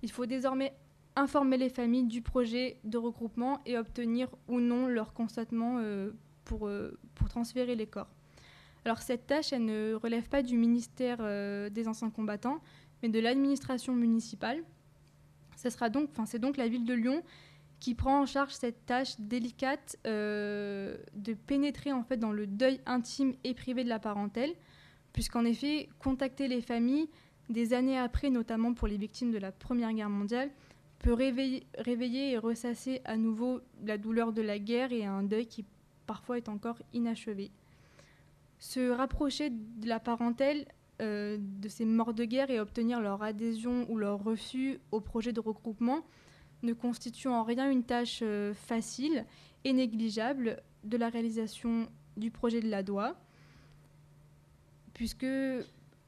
il faut désormais informer les familles du projet de regroupement et obtenir ou non leur consentement pour transférer les corps. Alors cette tâche, elle ne relève pas du ministère des Anciens Combattants, mais de l'administration municipale. C'est donc la ville de Lyon qui prend en charge cette tâche délicate de pénétrer en fait dans le deuil intime et privé de la parentèle, puisqu'en effet, contacter les familles des années après, notamment pour les victimes de la Première Guerre mondiale, peut réveiller et ressasser à nouveau la douleur de la guerre et un deuil qui parfois est encore inachevé. Se rapprocher de la parentèle de ces morts de guerre et obtenir leur adhésion ou leur refus au projet de regroupement ne constitue en rien une tâche facile et négligeable de la réalisation du projet de la Doua, puisque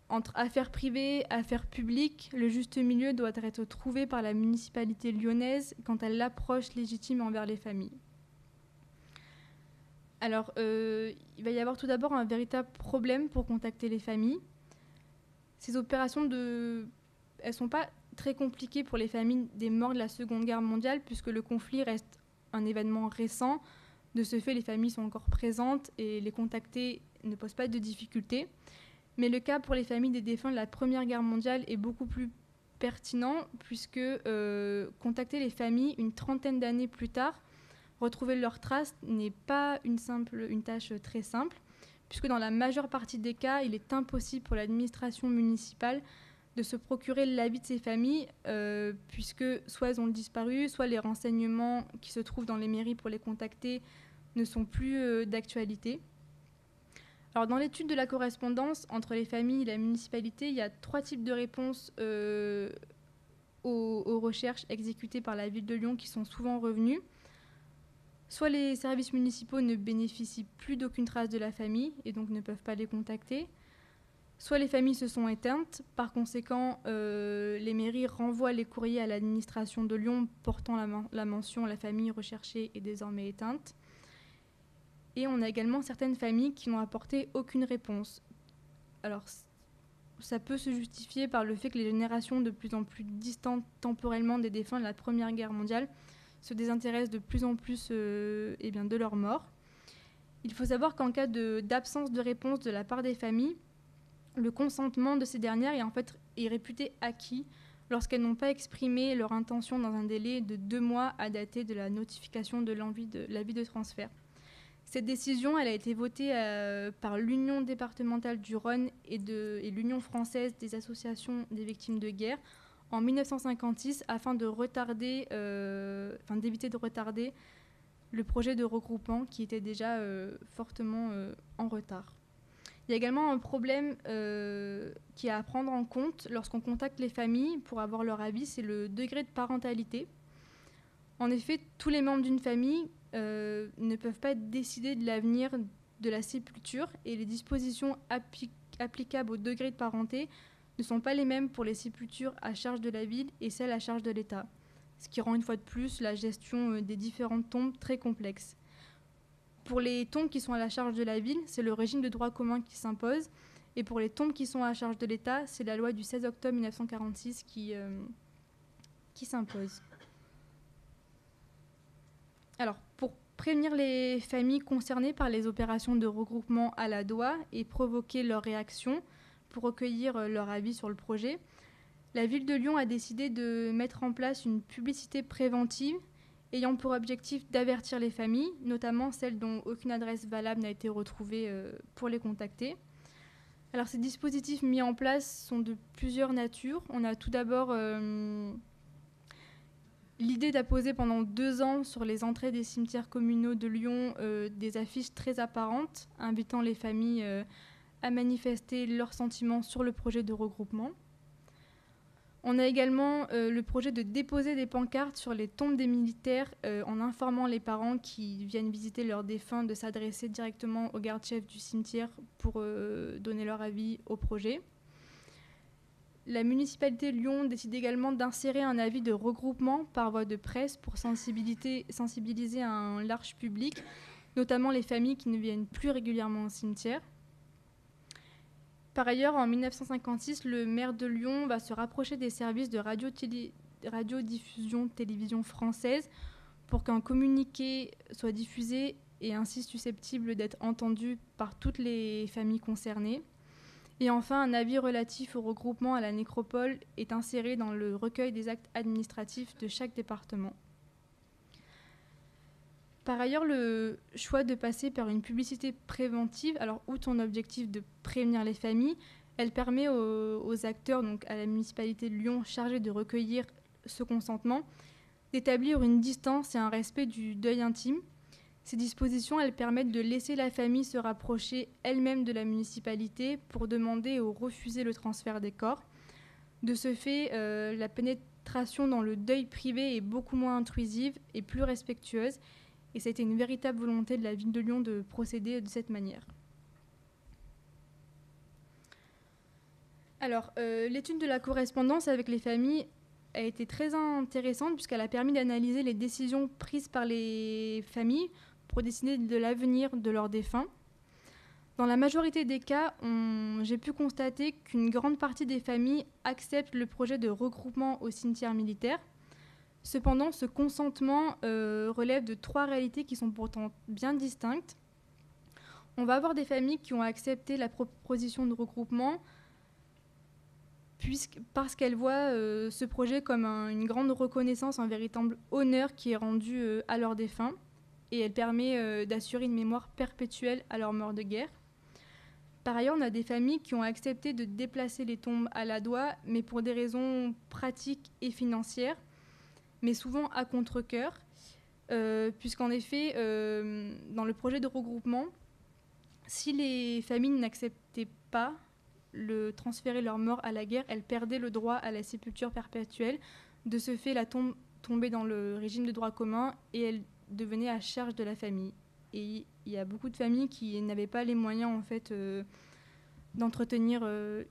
entre affaires privées et affaires publiques, le juste milieu doit être trouvé par la municipalité lyonnaise quant à l'approche légitime envers les familles. Alors, il va y avoir tout d'abord un véritable problème pour contacter les familles. Ces opérations, elles ne sont pas très compliquées pour les familles des morts de la Seconde Guerre mondiale, puisque le conflit reste un événement récent. De ce fait, les familles sont encore présentes et les contacter ne pose pas de difficultés. Mais le cas pour les familles des défunts de la Première Guerre mondiale est beaucoup plus pertinent, puisque contacter les familles une trentaine d'années plus tard, retrouver leurs traces n'est pas une tâche très simple, puisque dans la majeure partie des cas, il est impossible pour l'administration municipale de se procurer l'avis de ces familles, puisque soit elles ont disparu, soit les renseignements qui se trouvent dans les mairies pour les contacter ne sont plus d'actualité. Alors, dans l'étude de la correspondance entre les familles et la municipalité, il y a 3 types de réponses aux recherches exécutées par la ville de Lyon qui sont souvent revenues. Soit les services municipaux ne bénéficient plus d'aucune trace de la famille et donc ne peuvent pas les contacter, soit les familles se sont éteintes. Par conséquent, les mairies renvoient les courriers à l'administration de Lyon portant la mention « La famille recherchée est désormais éteinte ». Et on a également certaines familles qui n'ont apporté aucune réponse. Alors, ça peut se justifier par le fait que les générations de plus en plus distantes temporellement des défunts de la Première Guerre mondiale se désintéressent de plus en plus de leur mort. Il faut savoir qu'en cas d'absence de réponse de la part des familles, le consentement de ces dernières est réputé acquis lorsqu'elles n'ont pas exprimé leur intention dans un délai de 2 mois à dater de la notification de l'avis de transfert. Cette décision, elle a été votée par l'Union départementale du Rhône et l'Union française des associations des victimes de guerre en 1956 afin d'éviter de retarder le projet de regroupement qui était déjà fortement en retard. Il y a également un problème qui est à prendre en compte lorsqu'on contacte les familles pour avoir leur avis, c'est le degré de parentalité. En effet, tous les membres d'une famille ne peuvent pas décider de l'avenir de la sépulture et les dispositions applicables au degré de parenté ne sont pas les mêmes pour les sépultures à charge de la ville et celles à charge de l'État. ce qui rend une fois de plus la gestion des différentes tombes très complexe. Pour les tombes qui sont à la charge de la ville, c'est le régime de droit commun qui s'impose, et pour les tombes qui sont à la charge de l'État, c'est la loi du 16 octobre 1946 qui s'impose. Alors, pour prévenir les familles concernées par les opérations de regroupement à la DOA et provoquer leur réaction pour recueillir leur avis sur le projet, la ville de Lyon a décidé de mettre en place une publicité préventive ayant pour objectif d'avertir les familles, notamment celles dont aucune adresse valable n'a été retrouvée pour les contacter. Alors, ces dispositifs mis en place sont de plusieurs natures. On a tout d'abord l'idée d'apposer pendant 2 ans sur les entrées des cimetières communaux de Lyon des affiches très apparentes, invitant les familles à manifester leurs sentiments sur le projet de regroupement. On a également le projet de déposer des pancartes sur les tombes des militaires en informant les parents qui viennent visiter leurs défunts de s'adresser directement au garde-chef du cimetière pour donner leur avis au projet. La municipalité de Lyon décide également d'insérer un avis de regroupement par voie de presse pour sensibiliser un large public, notamment les familles qui ne viennent plus régulièrement au cimetière. Par ailleurs, en 1956, le maire de Lyon va se rapprocher des services de radiodiffusion télévision française pour qu'un communiqué soit diffusé et ainsi susceptible d'être entendu par toutes les familles concernées. Et enfin, un avis relatif au regroupement à la nécropole est inséré dans le recueil des actes administratifs de chaque département. Par ailleurs, le choix de passer par une publicité préventive, alors outre son objectif de prévenir les familles, elle permet aux acteurs, donc à la municipalité de Lyon chargée de recueillir ce consentement, d'établir une distance et un respect du deuil intime. Ces dispositions, elles permettent de laisser la famille se rapprocher elle-même de la municipalité pour demander ou refuser le transfert des corps. De ce fait, la pénétration dans le deuil privé est beaucoup moins intrusive et plus respectueuse. Et ça a été une véritable volonté de la ville de Lyon de procéder de cette manière. Alors, l'étude de la correspondance avec les familles a été très intéressante puisqu'elle a permis d'analyser les décisions prises par les familles pour décider de l'avenir de leurs défunts. Dans la majorité des cas, j'ai pu constater qu'une grande partie des familles acceptent le projet de regroupement au cimetière militaire. Cependant, ce consentement relève de 3 réalités qui sont pourtant bien distinctes. On va avoir des familles qui ont accepté la proposition de regroupement parce qu'elles voient ce projet comme une grande reconnaissance, un véritable honneur qui est rendu à leurs défunts, et elle permet d'assurer une mémoire perpétuelle à leur mort de guerre. Par ailleurs, on a des familles qui ont accepté de déplacer les tombes à la DOA, mais pour des raisons pratiques et financières, mais souvent à contre-cœur, puisqu'en effet, dans le projet de regroupement, si les familles n'acceptaient pas de transférer leur mort à la guerre, elles perdaient le droit à la sépulture perpétuelle. De ce fait, la tombe tombait dans le régime de droit commun et elle devenait à charge de la famille. Et il y a beaucoup de familles qui n'avaient pas les moyens en fait, d'entretenir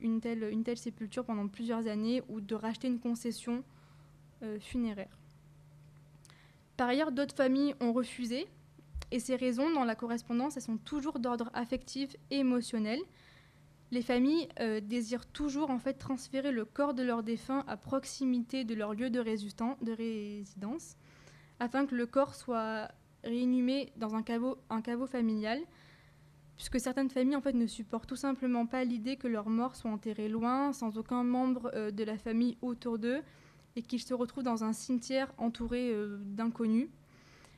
une telle sépulture pendant plusieurs années ou de racheter une concession funéraire. Par ailleurs, d'autres familles ont refusé, et ces raisons dans la correspondance, elles sont toujours d'ordre affectif et émotionnel. Les familles désirent toujours en fait transférer le corps de leurs défunts à proximité de leur lieu de résidence, afin que le corps soit réinhumé dans un caveau familial, puisque certaines familles en fait ne supportent tout simplement pas l'idée que leurs morts soient enterrés loin, sans aucun membre de la famille autour d'eux, et qu'ils se retrouvent dans un cimetière entouré d'inconnus.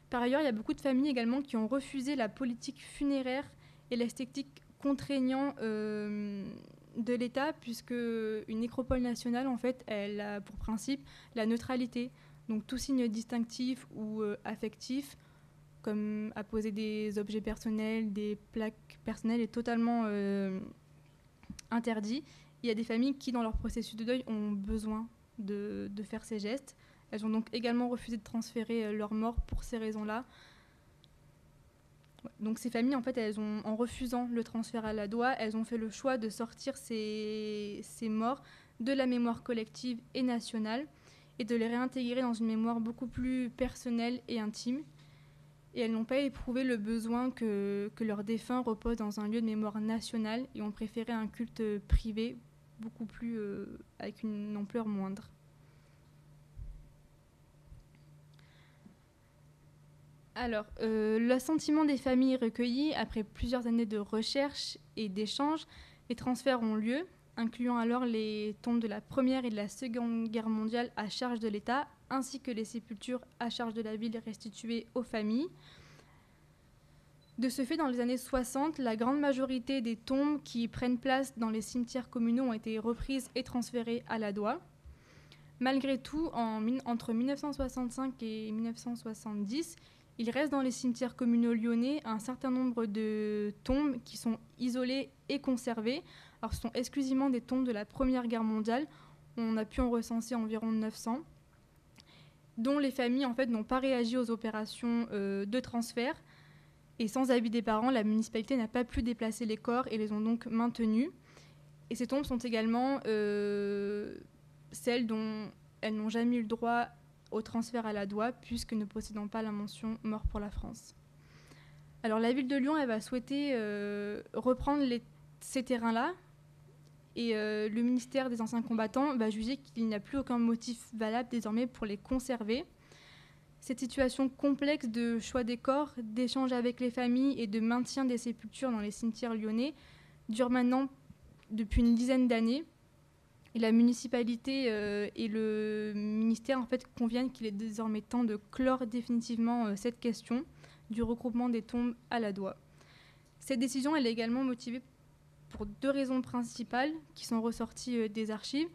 Par ailleurs, il y a beaucoup de familles également qui ont refusé la politique funéraire et l'esthétique contraignant de l'État, puisque une nécropole nationale, en fait, elle a pour principe la neutralité. Donc tout signe distinctif ou affectif, comme apposer des objets personnels, des plaques personnelles, est totalement interdit. Il y a des familles qui, dans leur processus de deuil, ont besoin de faire ces gestes. Elles ont donc également refusé de transférer leur mort pour ces raisons-là. Donc ces familles, en fait, en refusant le transfert à la DOA, elles ont fait le choix de sortir ces morts de la mémoire collective et nationale. et de les réintégrer dans une mémoire beaucoup plus personnelle et intime. Et elles n'ont pas éprouvé le besoin que leurs défunts reposent dans un lieu de mémoire national et ont préféré un culte privé beaucoup plus avec une ampleur moindre. Alors, l'assentiment des familles recueillies après plusieurs années de recherche et d'échanges, les transferts ont lieu, incluant alors les tombes de la Première et de la Seconde Guerre mondiale à charge de l'État, ainsi que les sépultures à charge de la ville restituées aux familles. De ce fait, dans les années 60, la grande majorité des tombes qui prennent place dans les cimetières communaux ont été reprises et transférées à la DOI. Malgré tout, entre 1965 et 1970, il reste dans les cimetières communaux lyonnais un certain nombre de tombes qui sont isolées et conservées. Alors, ce sont exclusivement des tombes de la Première Guerre mondiale. On a pu en recenser environ 900, dont les familles en fait, n'ont pas réagi aux opérations de transfert. Et sans avis des parents, la municipalité n'a pas pu déplacer les corps et les ont donc maintenus. Et ces tombes sont également celles dont elles n'ont jamais eu le droit au transfert à la DOI, puisque ne possédant pas la mention mort pour la France. Alors la ville de Lyon, elle va souhaiter reprendre ces terrains-là, et le ministère des Anciens Combattants va juger qu'il n'y a plus aucun motif valable désormais pour les conserver. Cette situation complexe de choix des corps, d'échange avec les familles et de maintien des sépultures dans les cimetières lyonnais dure maintenant depuis une dizaine d'années. Et la municipalité et le ministère en fait, conviennent qu'il est désormais temps de clore définitivement cette question du regroupement des tombes à la DOI. Cette décision elle est également motivée pour deux raisons principales qui sont ressorties des archives.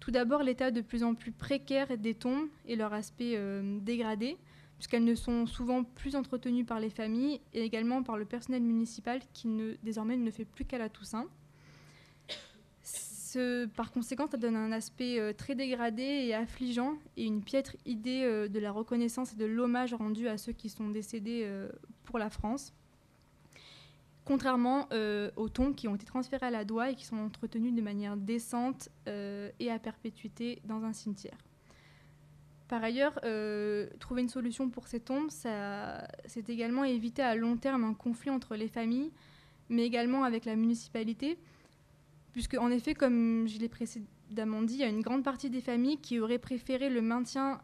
Tout d'abord, l'état de plus en plus précaire des tombes et leur aspect dégradé, puisqu'elles ne sont souvent plus entretenues par les familles et également par le personnel municipal qui désormais ne fait plus qu'à la Toussaint. Par conséquent, ça donne un aspect très dégradé et affligeant et une piètre idée de la reconnaissance et de l'hommage rendu à ceux qui sont décédés pour la France. Contrairement aux tombes qui ont été transférées à la DOI et qui sont entretenues de manière décente et à perpétuité dans un cimetière. Par ailleurs, trouver une solution pour ces tombes, c'est également éviter à long terme un conflit entre les familles, mais également avec la municipalité, puisque en effet, comme je l'ai précédemment dit, il y a une grande partie des familles qui auraient préféré le maintien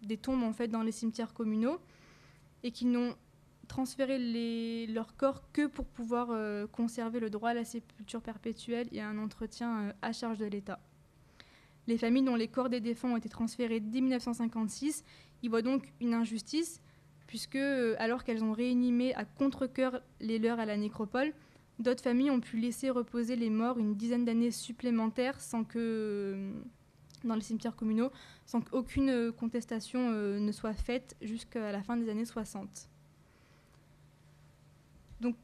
des tombes en fait, dans les cimetières communaux et qui n'ont transféré leurs corps que pour pouvoir conserver le droit à la sépulture perpétuelle et à un entretien à charge de l'État. Les familles dont les corps des défunts ont été transférés dès 1956 y voient donc une injustice, puisque alors qu'elles ont réanimé à contre-cœur les leurs à la nécropole, d'autres familles ont pu laisser reposer les morts une dizaine d'années supplémentaires dans les cimetières communaux, sans qu'aucune contestation ne soit faite jusqu'à la fin des années 60. Donc,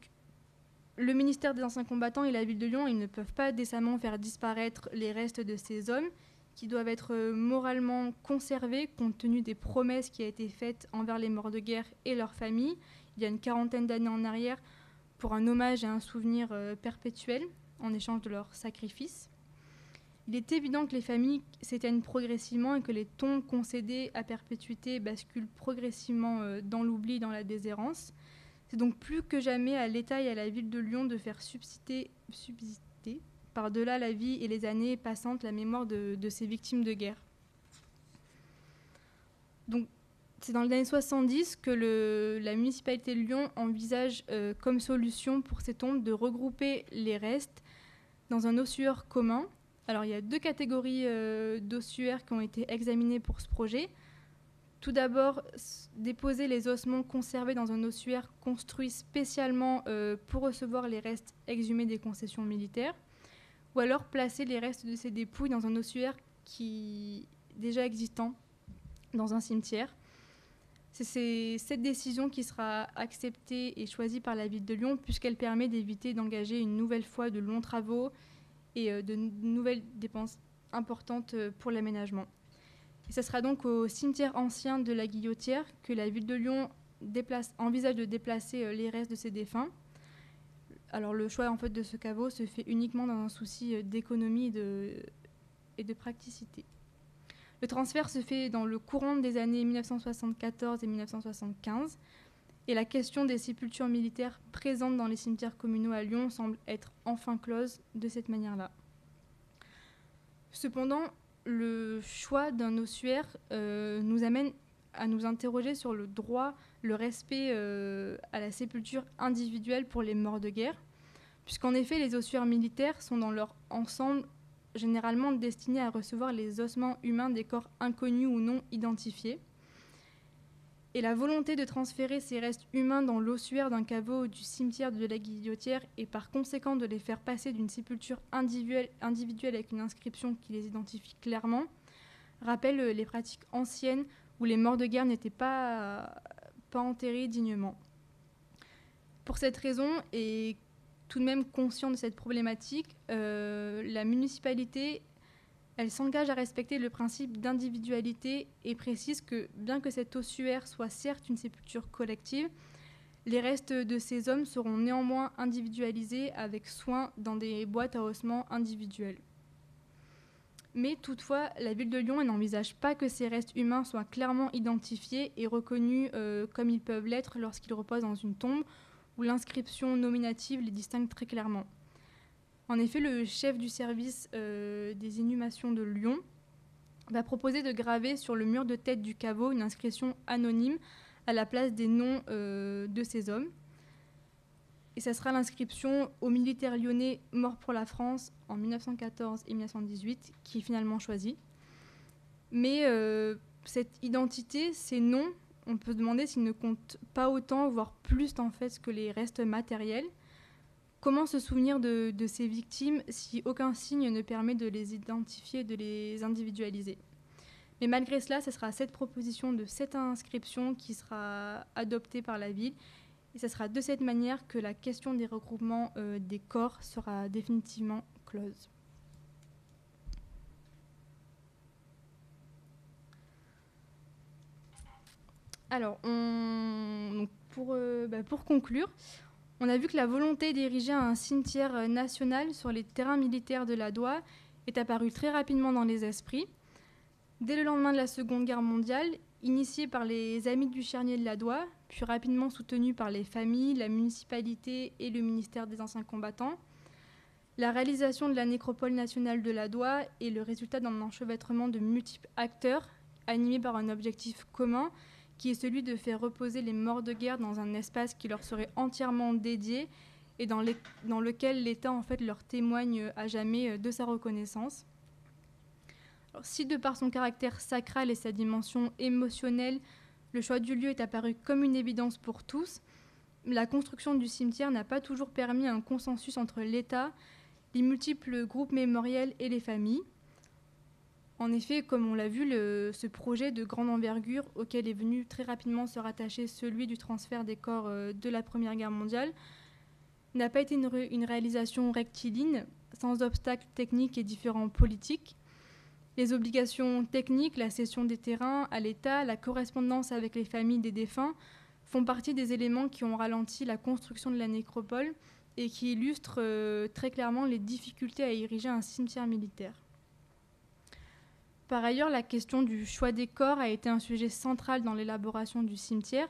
le ministère des Anciens Combattants et la ville de Lyon, ils ne peuvent pas décemment faire disparaître les restes de ces hommes qui doivent être moralement conservés compte tenu des promesses qui ont été faites envers les morts de guerre et leurs familles il y a une quarantaine d'années en arrière pour un hommage et un souvenir perpétuel en échange de leur sacrifice. Il est évident que les familles s'éteignent progressivement et que les tombes concédées à perpétuité basculent progressivement dans l'oubli, dans la déshérence. C'est donc plus que jamais à l'État et à la ville de Lyon de faire subsister par-delà la vie et les années passantes la mémoire de ces victimes de guerre. Donc, c'est dans les années 70 que la municipalité de Lyon envisage comme solution pour ces tombes de regrouper les restes dans un ossuaire commun. Alors, il y a deux catégories d'ossuaires qui ont été examinées pour ce projet. Tout d'abord, déposer les ossements conservés dans un ossuaire construit spécialement pour recevoir les restes exhumés des concessions militaires, ou alors placer les restes de ces dépouilles dans un ossuaire déjà existant dans un cimetière. C'est cette décision qui sera acceptée et choisie par la ville de Lyon, puisqu'elle permet d'éviter d'engager une nouvelle fois de longs travaux et de nouvelles dépenses importantes pour l'aménagement. Et ce sera donc au cimetière ancien de la Guillotière que la ville de Lyon envisage de déplacer les restes de ses défunts. Alors le choix en fait, de ce caveau se fait uniquement dans un souci d'économie et de praticité. Le transfert se fait dans le courant des années 1974 et 1975. Et la question des sépultures militaires présentes dans les cimetières communaux à Lyon semble être enfin close de cette manière-là. Cependant, le choix d'un ossuaire nous amène à nous interroger sur le droit, le respect à la sépulture individuelle pour les morts de guerre, puisqu'en effet, les ossuaires militaires sont dans leur ensemble généralement destinés à recevoir les ossements humains des corps inconnus ou non identifiés. Et la volonté de transférer ces restes humains dans l'ossuaire d'un caveau ou du cimetière de la Guillotière et par conséquent de les faire passer d'une sépulture individuelle avec une inscription qui les identifie clairement rappelle les pratiques anciennes où les morts de guerre n'étaient pas enterrés dignement. Pour cette raison, et tout de même conscient de cette problématique, la municipalité elle s'engage à respecter le principe d'individualité et précise que, bien que cet ossuaire soit certes une sépulture collective, les restes de ces hommes seront néanmoins individualisés avec soin dans des boîtes à ossements individuelles. Mais toutefois, la ville de Lyon n'envisage pas que ces restes humains soient clairement identifiés et reconnus comme ils peuvent l'être lorsqu'ils reposent dans une tombe où l'inscription nominative les distingue très clairement. En effet, le chef du service des inhumations de Lyon va proposer de graver sur le mur de tête du caveau une inscription anonyme à la place des noms de ces hommes. Et ça sera l'inscription aux militaires lyonnais morts pour la France en 1914 et 1918 qui est finalement choisie. Mais cette identité, ces noms, on peut se demander s'ils ne comptent pas autant, voire plus en fait, que les restes matériels. Comment se souvenir de ces victimes si aucun signe ne permet de les identifier, de les individualiser? Mais malgré cela, ce sera cette proposition de cette inscription qui sera adoptée par la ville. Et ce sera de cette manière que la question des regroupements des corps sera définitivement close. Alors, pour conclure, on a vu que la volonté d'ériger un cimetière national sur les terrains militaires de la Doua est apparue très rapidement dans les esprits. Dès le lendemain de la Seconde Guerre mondiale, initiée par les Amis du Charnier de la Doua, puis rapidement soutenue par les familles, la municipalité et le ministère des Anciens Combattants, la réalisation de la nécropole nationale de la Doua est le résultat d'un enchevêtrement de multiples acteurs animés par un objectif commun qui est celui de faire reposer les morts de guerre dans un espace qui leur serait entièrement dédié et dans lequel l'État en fait, leur témoigne à jamais de sa reconnaissance. Alors, si de par son caractère sacral et sa dimension émotionnelle, le choix du lieu est apparu comme une évidence pour tous, la construction du cimetière n'a pas toujours permis un consensus entre l'État, les multiples groupes mémoriels et les familles. En effet, comme on l'a vu, ce projet de grande envergure auquel est venu très rapidement se rattacher celui du transfert des corps de la Première Guerre mondiale n'a pas été une réalisation rectiligne, sans obstacles techniques et différents politiques. Les obligations techniques, la cession des terrains à l'État, la correspondance avec les familles des défunts font partie des éléments qui ont ralenti la construction de la nécropole et qui illustrent très clairement les difficultés à ériger un cimetière militaire. Par ailleurs, la question du choix des corps a été un sujet central dans l'élaboration du cimetière.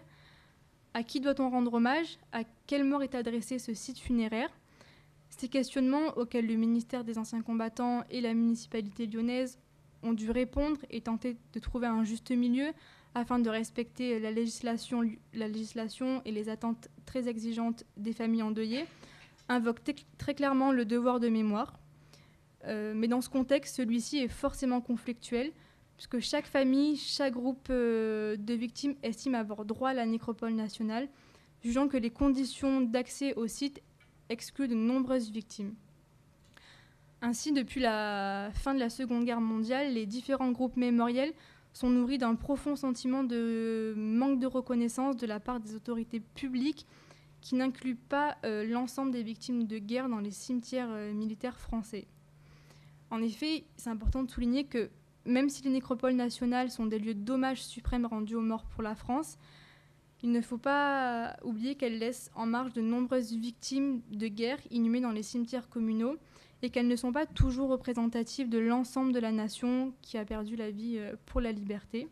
À qui doit-on rendre hommage? À quelle mort est adressé ce site funéraire? Ces questionnements auxquels le ministère des Anciens Combattants et la municipalité lyonnaise ont dû répondre et tenter de trouver un juste milieu afin de respecter la législation et les attentes très exigeantes des familles endeuillées, invoquent très clairement le devoir de mémoire. Mais dans ce contexte, celui-ci est forcément conflictuel, puisque chaque famille, chaque groupe de victimes estime avoir droit à la nécropole nationale, jugeant que les conditions d'accès au site excluent de nombreuses victimes. Ainsi, depuis la fin de la Seconde Guerre mondiale, les différents groupes mémoriels sont nourris d'un profond sentiment de manque de reconnaissance de la part des autorités publiques qui n'incluent pas l'ensemble des victimes de guerre dans les cimetières militaires français. En effet, c'est important de souligner que même si les nécropoles nationales sont des lieux d'hommage suprême rendus aux morts pour la France, il ne faut pas oublier qu'elles laissent en marge de nombreuses victimes de guerre inhumées dans les cimetières communaux et qu'elles ne sont pas toujours représentatives de l'ensemble de la nation qui a perdu la vie pour la liberté.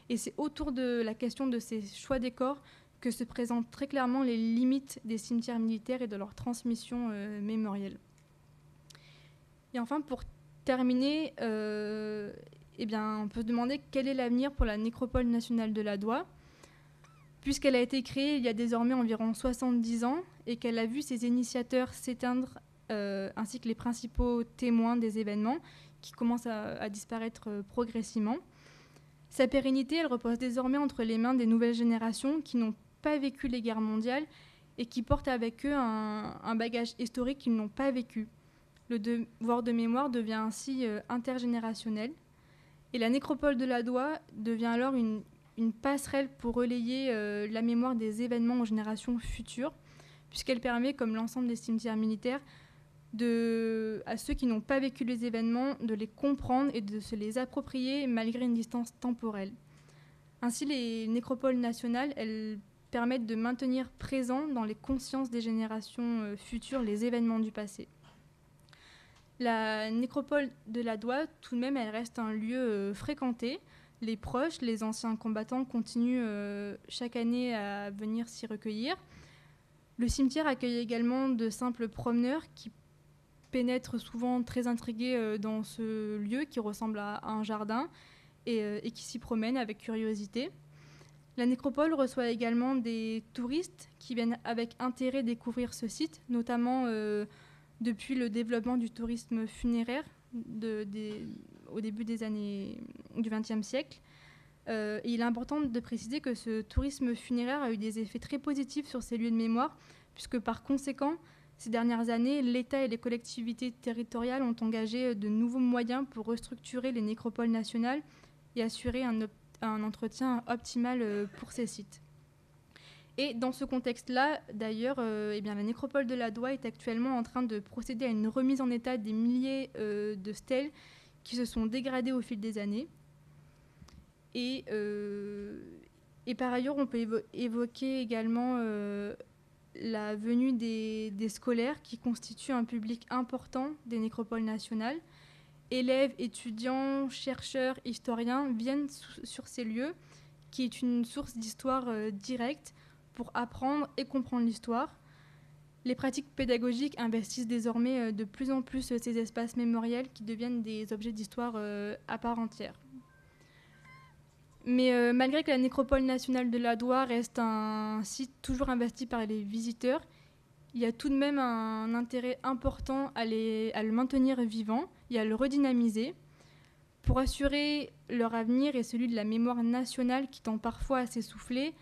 Et c'est autour de la question de ces choix des corps que se présentent très clairement les limites des cimetières militaires et de leur transmission mémorielle. Et enfin, pour terminer, on peut se demander quel est l'avenir pour la nécropole nationale de la Doua, puisqu'elle a été créée il y a désormais environ 70 ans et qu'elle a vu ses initiateurs s'éteindre, ainsi que les principaux témoins des événements qui commencent à disparaître progressivement. Sa pérennité, elle repose désormais entre les mains des nouvelles générations qui n'ont pas vécu les guerres mondiales et qui portent avec eux un bagage historique qu'ils n'ont pas vécu. Le devoir de mémoire devient ainsi intergénérationnel. Et la nécropole de la Doua devient alors une passerelle pour relayer la mémoire des événements aux générations futures, puisqu'elle permet, comme l'ensemble des cimetières militaires, à ceux qui n'ont pas vécu les événements, de les comprendre et de se les approprier malgré une distance temporelle. Ainsi, les nécropoles nationales, elles permettent de maintenir présents dans les consciences des générations futures les événements du passé. La nécropole de la Doua, tout de même, elle reste un lieu fréquenté. Les proches, les anciens combattants continuent chaque année à venir s'y recueillir. Le cimetière accueille également de simples promeneurs qui pénètrent souvent très intrigués dans ce lieu qui ressemble à un jardin et qui s'y promènent avec curiosité. La nécropole reçoit également des touristes qui viennent avec intérêt découvrir ce site, notamment depuis le développement du tourisme funéraire au début des années du XXe siècle. Et il est important de préciser que ce tourisme funéraire a eu des effets très positifs sur ces lieux de mémoire, puisque par conséquent, ces dernières années, l'État et les collectivités territoriales ont engagé de nouveaux moyens pour restructurer les nécropoles nationales et assurer un entretien optimal pour ces sites. Et dans ce contexte-là, d'ailleurs, la nécropole de la Doua est actuellement en train de procéder à une remise en état des milliers de stèles qui se sont dégradées au fil des années. Et par ailleurs, on peut évoquer également la venue des scolaires qui constituent un public important des nécropoles nationales. Élèves, étudiants, chercheurs, historiens viennent sur ces lieux, qui est une source d'histoire directe pour apprendre et comprendre l'histoire. Les pratiques pédagogiques investissent désormais de plus en plus ces espaces mémoriels qui deviennent des objets d'histoire à part entière. Mais malgré que la nécropole nationale de la Doua reste un site toujours investi par les visiteurs, il y a tout de même un intérêt important à le maintenir vivant et à le redynamiser pour assurer leur avenir et celui de la mémoire nationale qui tend parfois à s'essouffler.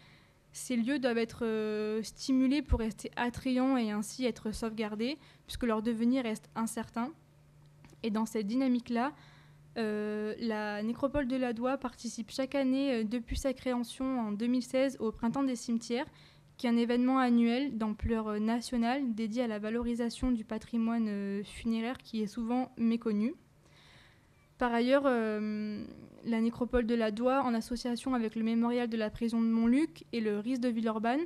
Ces lieux doivent être stimulés pour rester attrayants et ainsi être sauvegardés, puisque leur devenir reste incertain. Et dans cette dynamique-là, la nécropole de la Doua participe chaque année depuis sa création en 2016 au Printemps des cimetières, qui est un événement annuel d'ampleur nationale dédié à la valorisation du patrimoine funéraire qui est souvent méconnu. Par ailleurs, la nécropole de la Doua, en association avec le mémorial de la prison de Montluc et le RIS de Villeurbanne,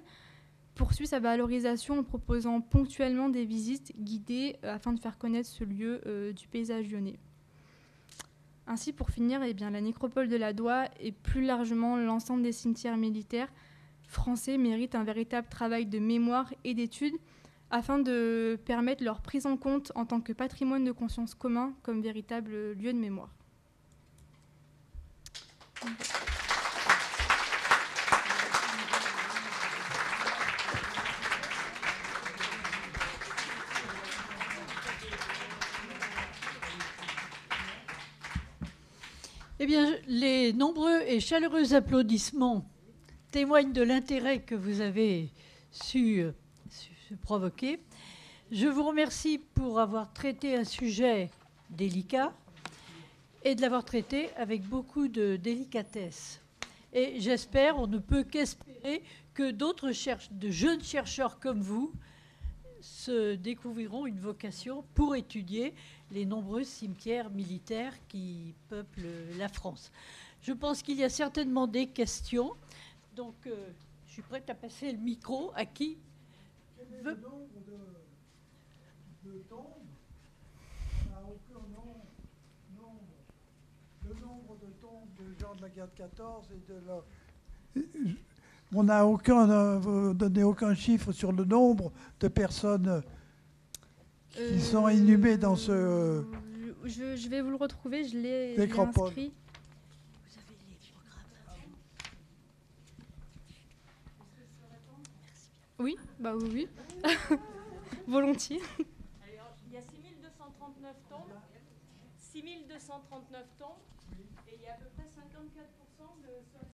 poursuit sa valorisation en proposant ponctuellement des visites guidées afin de faire connaître ce lieu du paysage lyonnais. Ainsi, pour finir, la nécropole de la Doua et plus largement l'ensemble des cimetières militaires français méritent un véritable travail de mémoire et d'étude afin de permettre leur prise en compte en tant que patrimoine de conscience commun comme véritable lieu de mémoire. Eh bien, les nombreux et chaleureux applaudissements témoignent de l'intérêt que vous avez su provoquer. Je vous remercie pour avoir traité un sujet délicat et de l'avoir traité avec beaucoup de délicatesse. Et j'espère, on ne peut qu'espérer que d'autres de jeunes chercheurs comme vous se découvriront une vocation pour étudier les nombreux cimetières militaires qui peuplent la France. Je pense qu'il y a certainement des questions. Donc, je suis prête à passer le micro à qui veut. Le nombre de tombes de gens de la guerre de 14 et de la... On n'a donné aucun chiffre sur le nombre de personnes qui sont inhumées dans ce... Je vais vous le retrouver, je l'ai Nécropole. inscrit. Vous avez les programmes. Oui, bah oui, oui. Volontiers. Alors, il y a 6239 tombes, 6239 tombes, et il y a à peu près 54% de